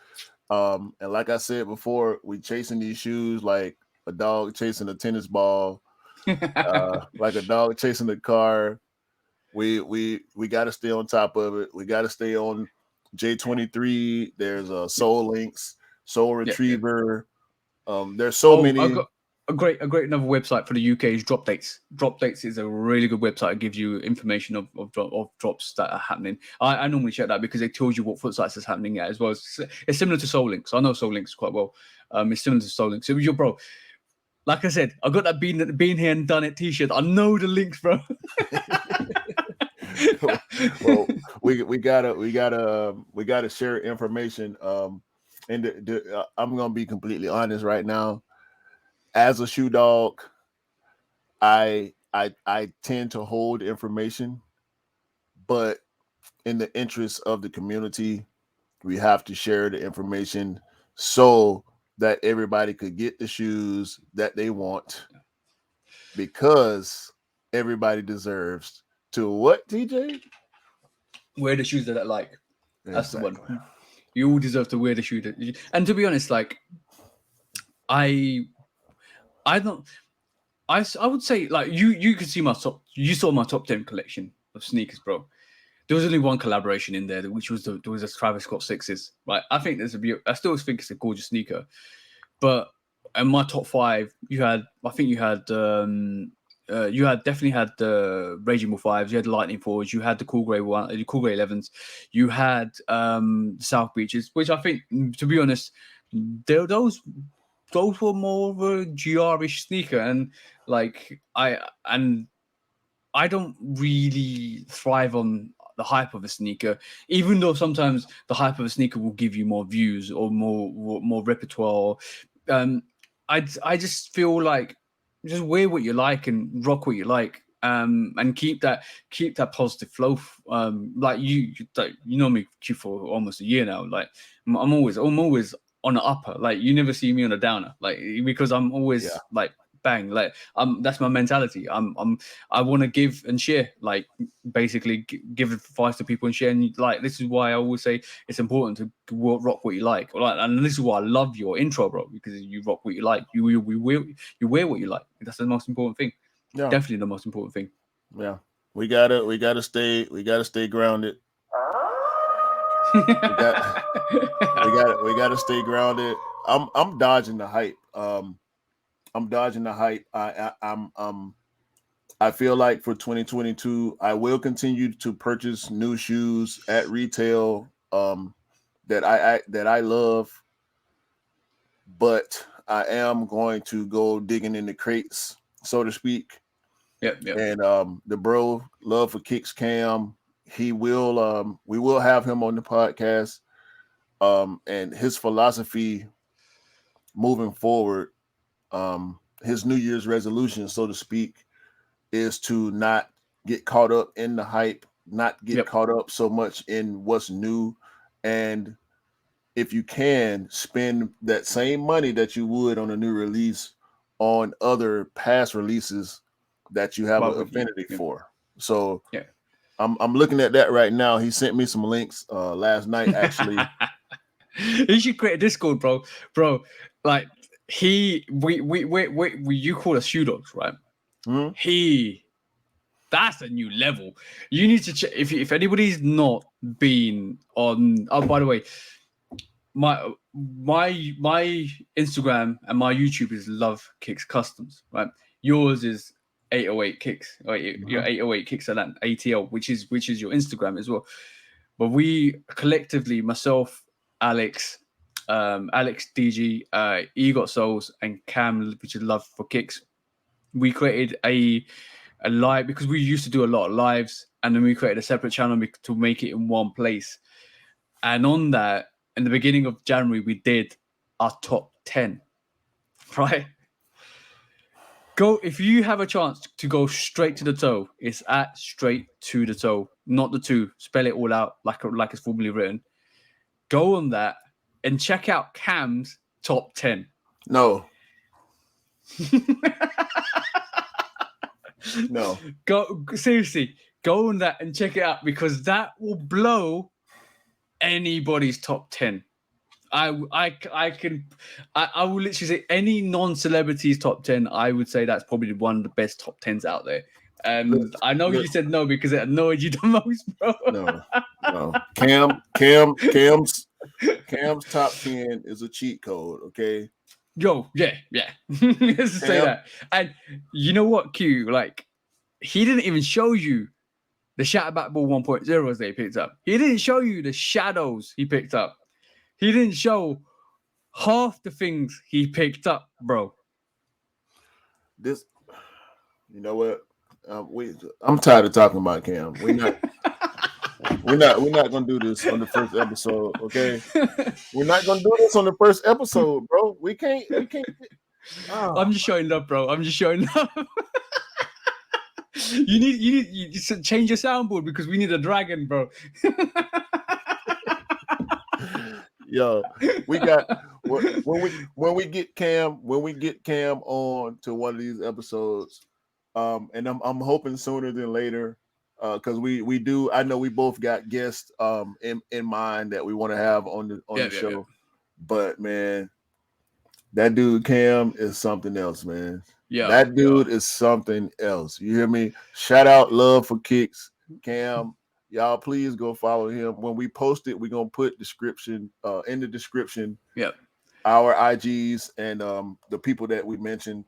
And like I said before, we chasing these shoes like a dog chasing a tennis ball, like a dog chasing a car. We got to stay on top of it. We got to stay on J23. There's a Soul Links, Soul Retriever. There's so many. I've got a great another website for the UK is Drop Dates. Drop Dates is a really good website. It gives you information of drops that are happening. I normally check that because it tells you what foot size is happening at as well. It's similar to Soul Links. I know Soul Links quite well. It's similar to Soul Links. So your bro, like I said, I got that been here and done it t-shirt. I know the links, bro. Well, we gotta share information. And I'm gonna be completely honest right now. As a shoe dog, I tend to hold information, but in the interest of the community, we have to share the information so that everybody could get the shoes that they want, because everybody deserves to what, TJ? Wear the shoes that I like. That's the one. You all deserve to wear the shoe that. And to be honest, like I would say like you could see you saw my top 10 collection of sneakers, bro. There was only one collaboration in there, which was there was a Travis Scott Sixes, right? I think I still think it's a gorgeous sneaker, but in my top 5, you definitely had the Raging Bull 5s, you had the Lightning 4s, you had the Cool Grey 11s, you had South Beaches, which I think, to be honest, those were more of a GR-ish sneaker, and like I don't really thrive on the hype of a sneaker, even though sometimes the hype of a sneaker will give you more views or more repertoire. I just feel like just wear what you like and rock what you like, and keep that positive flow. Like you know me for almost a year now. Like I'm always on the upper. Like you never see me on a downer. Like because I'm always like bang. Like that's my mentality. I want to give and share. Like basically give advice to people and share. And like this is why I always say it's important to rock what you like. And this is why I love your intro, bro, because you rock what you like. You wear what you like. That's the most important thing. Yeah. Definitely the most important thing. Yeah. We gotta stay grounded. we gotta stay grounded. I'm dodging the hype. I feel like for 2022, I will continue to purchase new shoes at retail that I love, but I am going to go digging in the crates, so to speak. Yep. And the bro, Love for Kicks Cam, we will have him on the podcast. And his philosophy moving forward, his New Year's resolution, so to speak, is to not get caught up in the hype, not get caught up so much in what's new, and if you can spend that same money that you would on a new release on other past releases that you have an affinity for. So I'm looking at that right now. He sent me some links last night, actually. You should create a Discord, bro. Like you call us shoe dogs, right? That's a new level. You need to check if anybody's not been on. Oh, by the way, my Instagram and my YouTube is Love Kicks Customs, right? Yours is 808 Kicks, right? Your 808 Kicks and ATL, which is your Instagram as well. But we collectively, myself, Alex, DG, Egot Souls, and Cam, which is Love for Kicks, we created a live because we used to do a lot of lives, and then we created a separate channel to make it in one place. And on that, in the beginning of January, we did our top 10, right? Go if you have a chance to go straight to the toe. It's at straight to the toe, not the two. Spell it all out like it's formally written. Go on that and check out Cam's top 10. No. No. Go seriously. Go on that and check it out because that will blow anybody's top 10. I will literally say any non-celebrity's top 10. I would say that's probably one of the best top 10s out there. And I know you said no because it annoyed you the most, bro. No. Cam's top 10 is a cheat code, okay? Yo, yeah. Let's say that. And you know what, Q? Like, he didn't even show you the Shatterback Ball 1.0s that he picked up. He didn't show you the shadows he picked up. He didn't show half the things he picked up, bro. This, you know what? I'm tired of talking about Cam. We're not gonna do this on the first episode, okay? We're not gonna do this on the first episode, bro. We can't. I'm just showing love, bro. I'm just showing love. You just change your soundboard because we need a dragon, bro. Yo, we got when we get Cam on to one of these episodes, and I'm hoping sooner than later, because we do. I know we both got guests in mind that we want to have on the show, yeah. But man, that dude Cam is something else, man. Yeah, that dude is something else. You hear me? Shout out Love for Kicks, Cam. Y'all please go follow him. When we post it, we're gonna put description in the description. Yep. Our IGs and the people that we mentioned.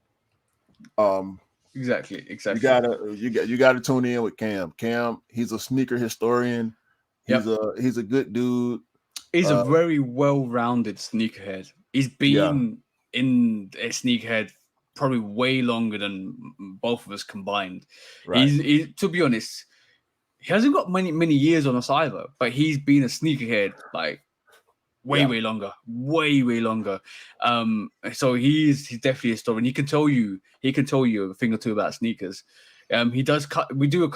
Exactly. You gotta tune in with Cam. Cam, he's a sneaker historian. He's a good dude. He's a very well-rounded sneakerhead. He's been in a sneakerhead probably way longer than both of us combined. Right. He's to be honest, he hasn't got many years on us either, but he's been a sneakerhead like way longer. So he's definitely a story, and he can tell you a thing or two about sneakers. He does we do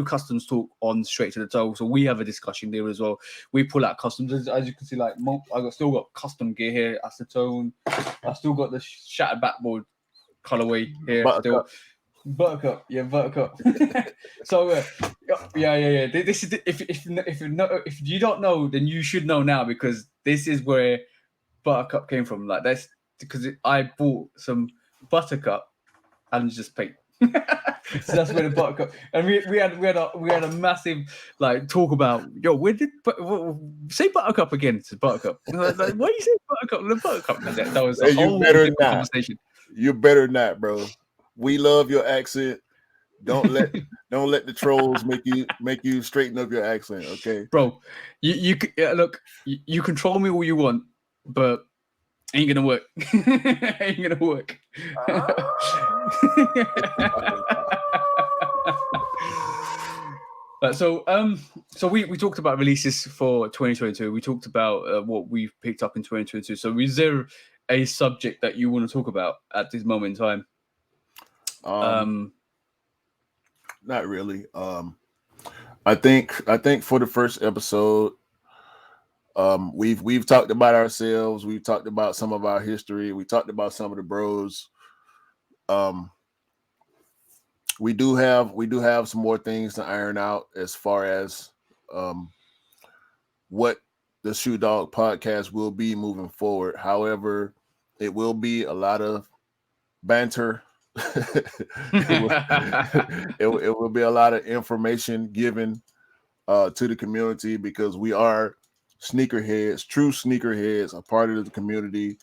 customs talk on Straight to the Toe, so we have a discussion there as well. We pull out customs, as you can see. Like I still got custom gear here, acetone. I still got the shattered backboard colorway here. Buttercup. So this is if you don't know, then you should know now, because this is where Buttercup came from. Like that's because I bought some Buttercup and just paint. So that's where the Buttercup, and we had a massive like talk about where did say Buttercup again? It's Buttercup. Like, why do you say Buttercup? The Buttercup. That was a whole different conversation. You better not, bro. We love your accent. Don't let the trolls make you straighten up your accent, okay? Bro, you look, you control me all you want, but ain't gonna work. Ain't gonna work. So we talked about releases for 2022. We talked about what we've picked up in 2022. So is there a subject that you want to talk about at this moment in time? Not really. I think for the first episode, we've talked about ourselves. We've talked about some of our history. We talked about some of the bros. We do have some more things to iron out as far as what the Shoe Dog podcast will be moving forward. However, it will be a lot of banter. it will be a lot of information given to the community, because we are sneakerheads, true sneakerheads, a part of the community.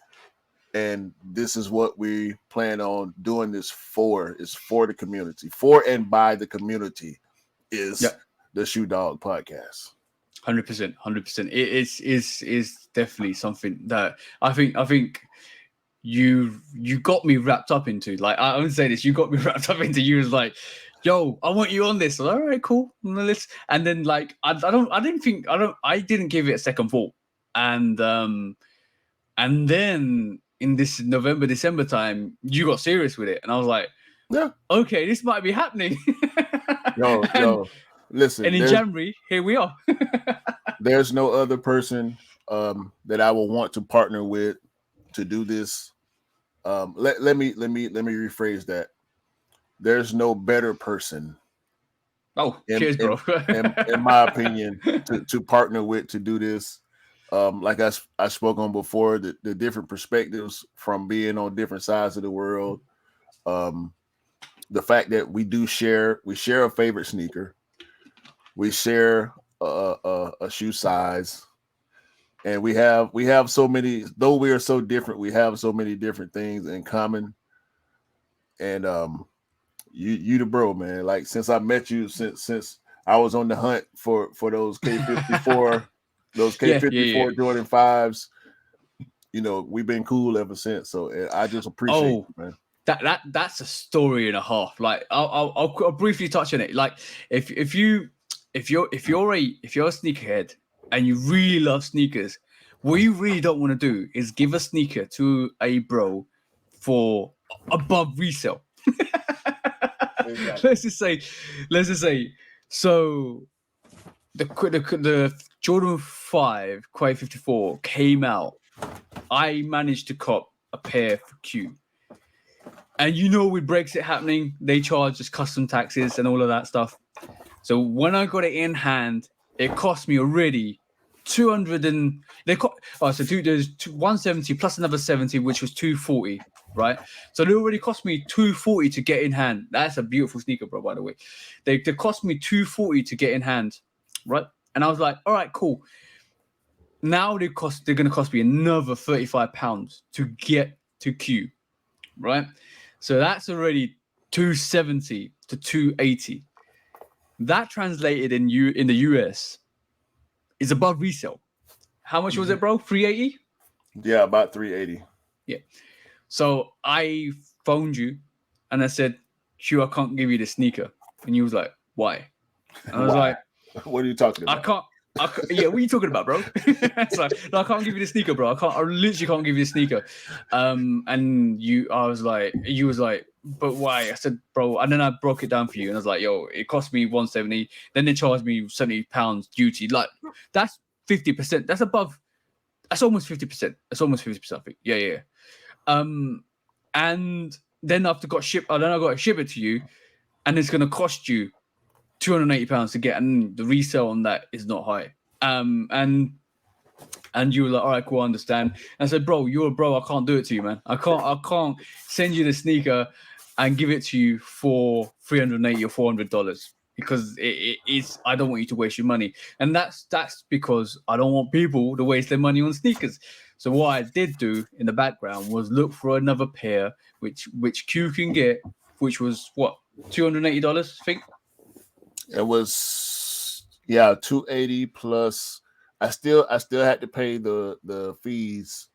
And this is what we plan on doing this for, is for the community, for and by the community is the Shoe Dog podcast. 100%. It is definitely something that I think you got me wrapped up into. Like, I wouldn't say this, you got me wrapped up into. You was like, yo, I want you on this. Like, all right, cool. And then like I didn't give it a second thought. And then in this November, December time, you got serious with it. And I was like, yeah, okay, this might be happening. Yo, listen. And in January, here we are. There's no other person that I will want to partner with to do this. Let me rephrase that. There's no better person. Cheers, bro. in my opinion, to partner with to do this. Like I spoke on before, the different perspectives from being on different sides of the world. The fact that we share a favorite sneaker, we share a shoe size, and we have so many. Though we are so different, we have so many different things in common. And you the bro, man. Like, since I met you, since I was on the hunt for those K54. Those K54 Jordan 5s, we've been cool ever since. So I just appreciate it, man. That's a story and a half. Like, I'll briefly touch on it. Like, if you're a sneakerhead and you really love sneakers, what you really don't want to do is give a sneaker to a bro for above resale. Let's just say, so the Jordan 5 Quay 54 came out. I managed to cop a pair for Q. And with Brexit happening, they charge us custom taxes and all of that stuff. So when I got it in hand, it cost me already 200 and there's 170 plus another 70, which was 240, right? So they already cost me 240 to get in hand. That's a beautiful sneaker, bro, by the way. They cost me 240 to get in hand, right? And I was like, all right, cool. Now they're going to cost me another £35 to get to Q, right? So that's already 270 to 280. That translated in the US is above resale. How much was it, bro? 380? Yeah, about 380. Yeah. So I phoned you and I said, Q, I can't give you the sneaker. And you was like, why? And I was like, what are you talking about? I can't. Yeah, what are you talking about, bro? It's like, no, I can't give you the sneaker, bro. I literally can't give you the sneaker. And you was like, but why? I said, bro, and then I broke it down for you, and I was like, yo, it cost me 170. Then they charged me £70 duty. Like, that's 50%. That's almost 50%. That's almost 50%, I think. Yeah. And then I got to ship it to you, and it's gonna cost you £280 to get, and the resale on that is not high. And you were like, all right, cool, I understand. And I said, bro, you're a bro. I can't do it to you, man. I can't send you the sneaker and give it to you for $380 or $400 because it's. I don't want you to waste your money, and that's because I don't want people to waste their money on sneakers. So what I did do in the background was look for another pair, which Q can get, which was what, $280, I think. It was $280 plus. I still had to pay the fees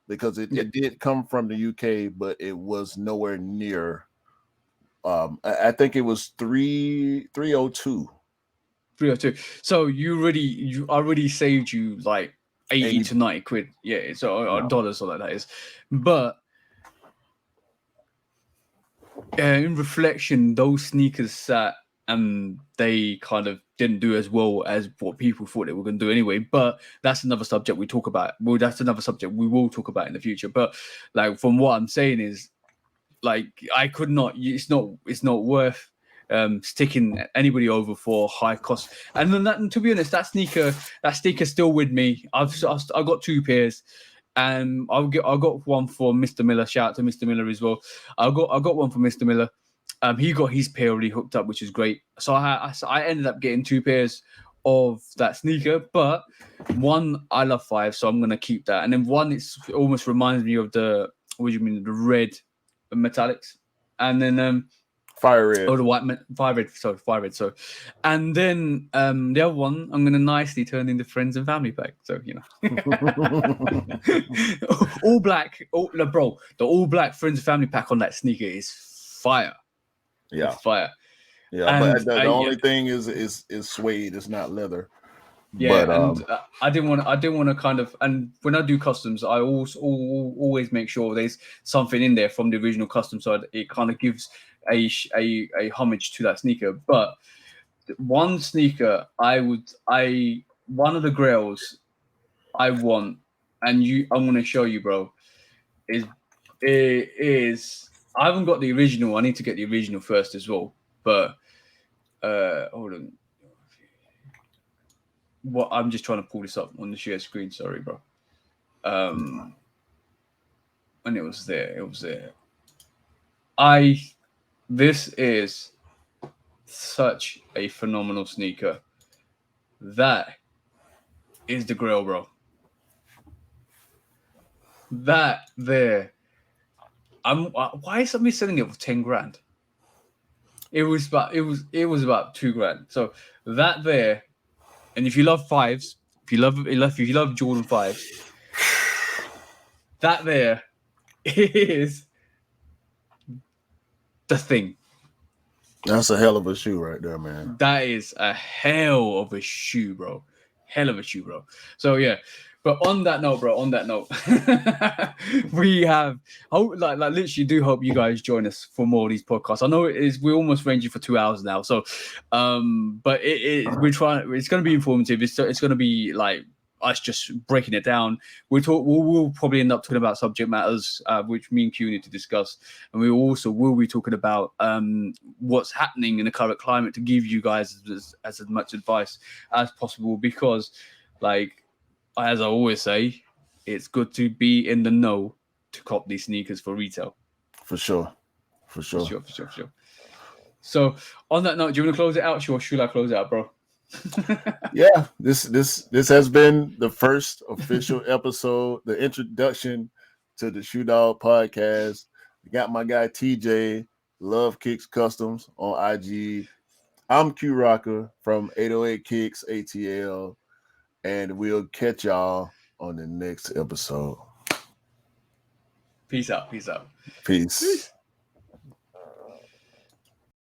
because it did come from the UK, but it was nowhere near. I think it was 302. 302. So you already saved you like 80 to 90 quid. Yeah, so dollars or like that is. But in reflection, those sneakers sat and they kind of didn't do as well as what people thought they were going to do anyway. But that's another subject we talk about. Well, that's another subject we will talk about in the future. But like from what I'm saying is, like I could not. It's not worth sticking anybody over for high cost. And then that, and to be honest, that sneaker's still with me. I've got 2 pairs. And I got one for Mr. Miller. Shout out to Mr. Miller as well. I got one for Mr. Miller. He got his pair already hooked up, which is great. So I ended up getting 2 pairs of that sneaker, but one I love 5, so I'm gonna keep that. And then one, it almost reminds me of the, what do you mean, the red metallics, and then Fire red. oh, the fire red. So, and then the other one, I'm gonna nicely turn into friends and family pack. So all black, bro. The all black friends and family pack on that sneaker is fire. Yeah, it's fire. Yeah, And, but the only thing is suede. It's not leather. Yeah, but, and I didn't want to kind of, and when I do customs, I always make sure there's something in there from the original custom, so it kind of gives a homage to that sneaker. But one sneaker one of the grails I want, and I'm gonna show you, bro, is I haven't got the original. I need to get the original first as well. But hold on. What, I'm just trying to pull this up on the share screen. Sorry, bro. And it was there. This is such a phenomenal sneaker. That is the grail, bro. That there. Why is somebody selling it for 10 grand? It was about 2 grand. So that there, and if you love 5s, if you love Jordan 5s, that there is the thing. That's a hell of a shoe right there, man. That is a hell of a shoe, bro. Hell of a shoe, bro. So yeah. But on that note, we have like literally do hope you guys join us for more of these podcasts. I know we're almost ranging for 2 hours now. So but we're trying, it's gonna be informative. It's gonna be like us just breaking it down. We'll probably end up talking about subject matters which me and Q need to discuss, and we also will be talking about what's happening in the current climate to give you guys as much advice as possible, because like, as I always say, it's good to be in the know to cop these sneakers for retail. For sure. So on that note, do you want to close it out, or should I close it out, bro? Yeah, this has been the first official episode, the introduction to the Shoe Dog podcast. We got my guy TJ, Love Kicks Customs on IG. I'm Q Rocker from 808 Kicks ATL, and we'll catch y'all on the next episode. Peace out. Peace.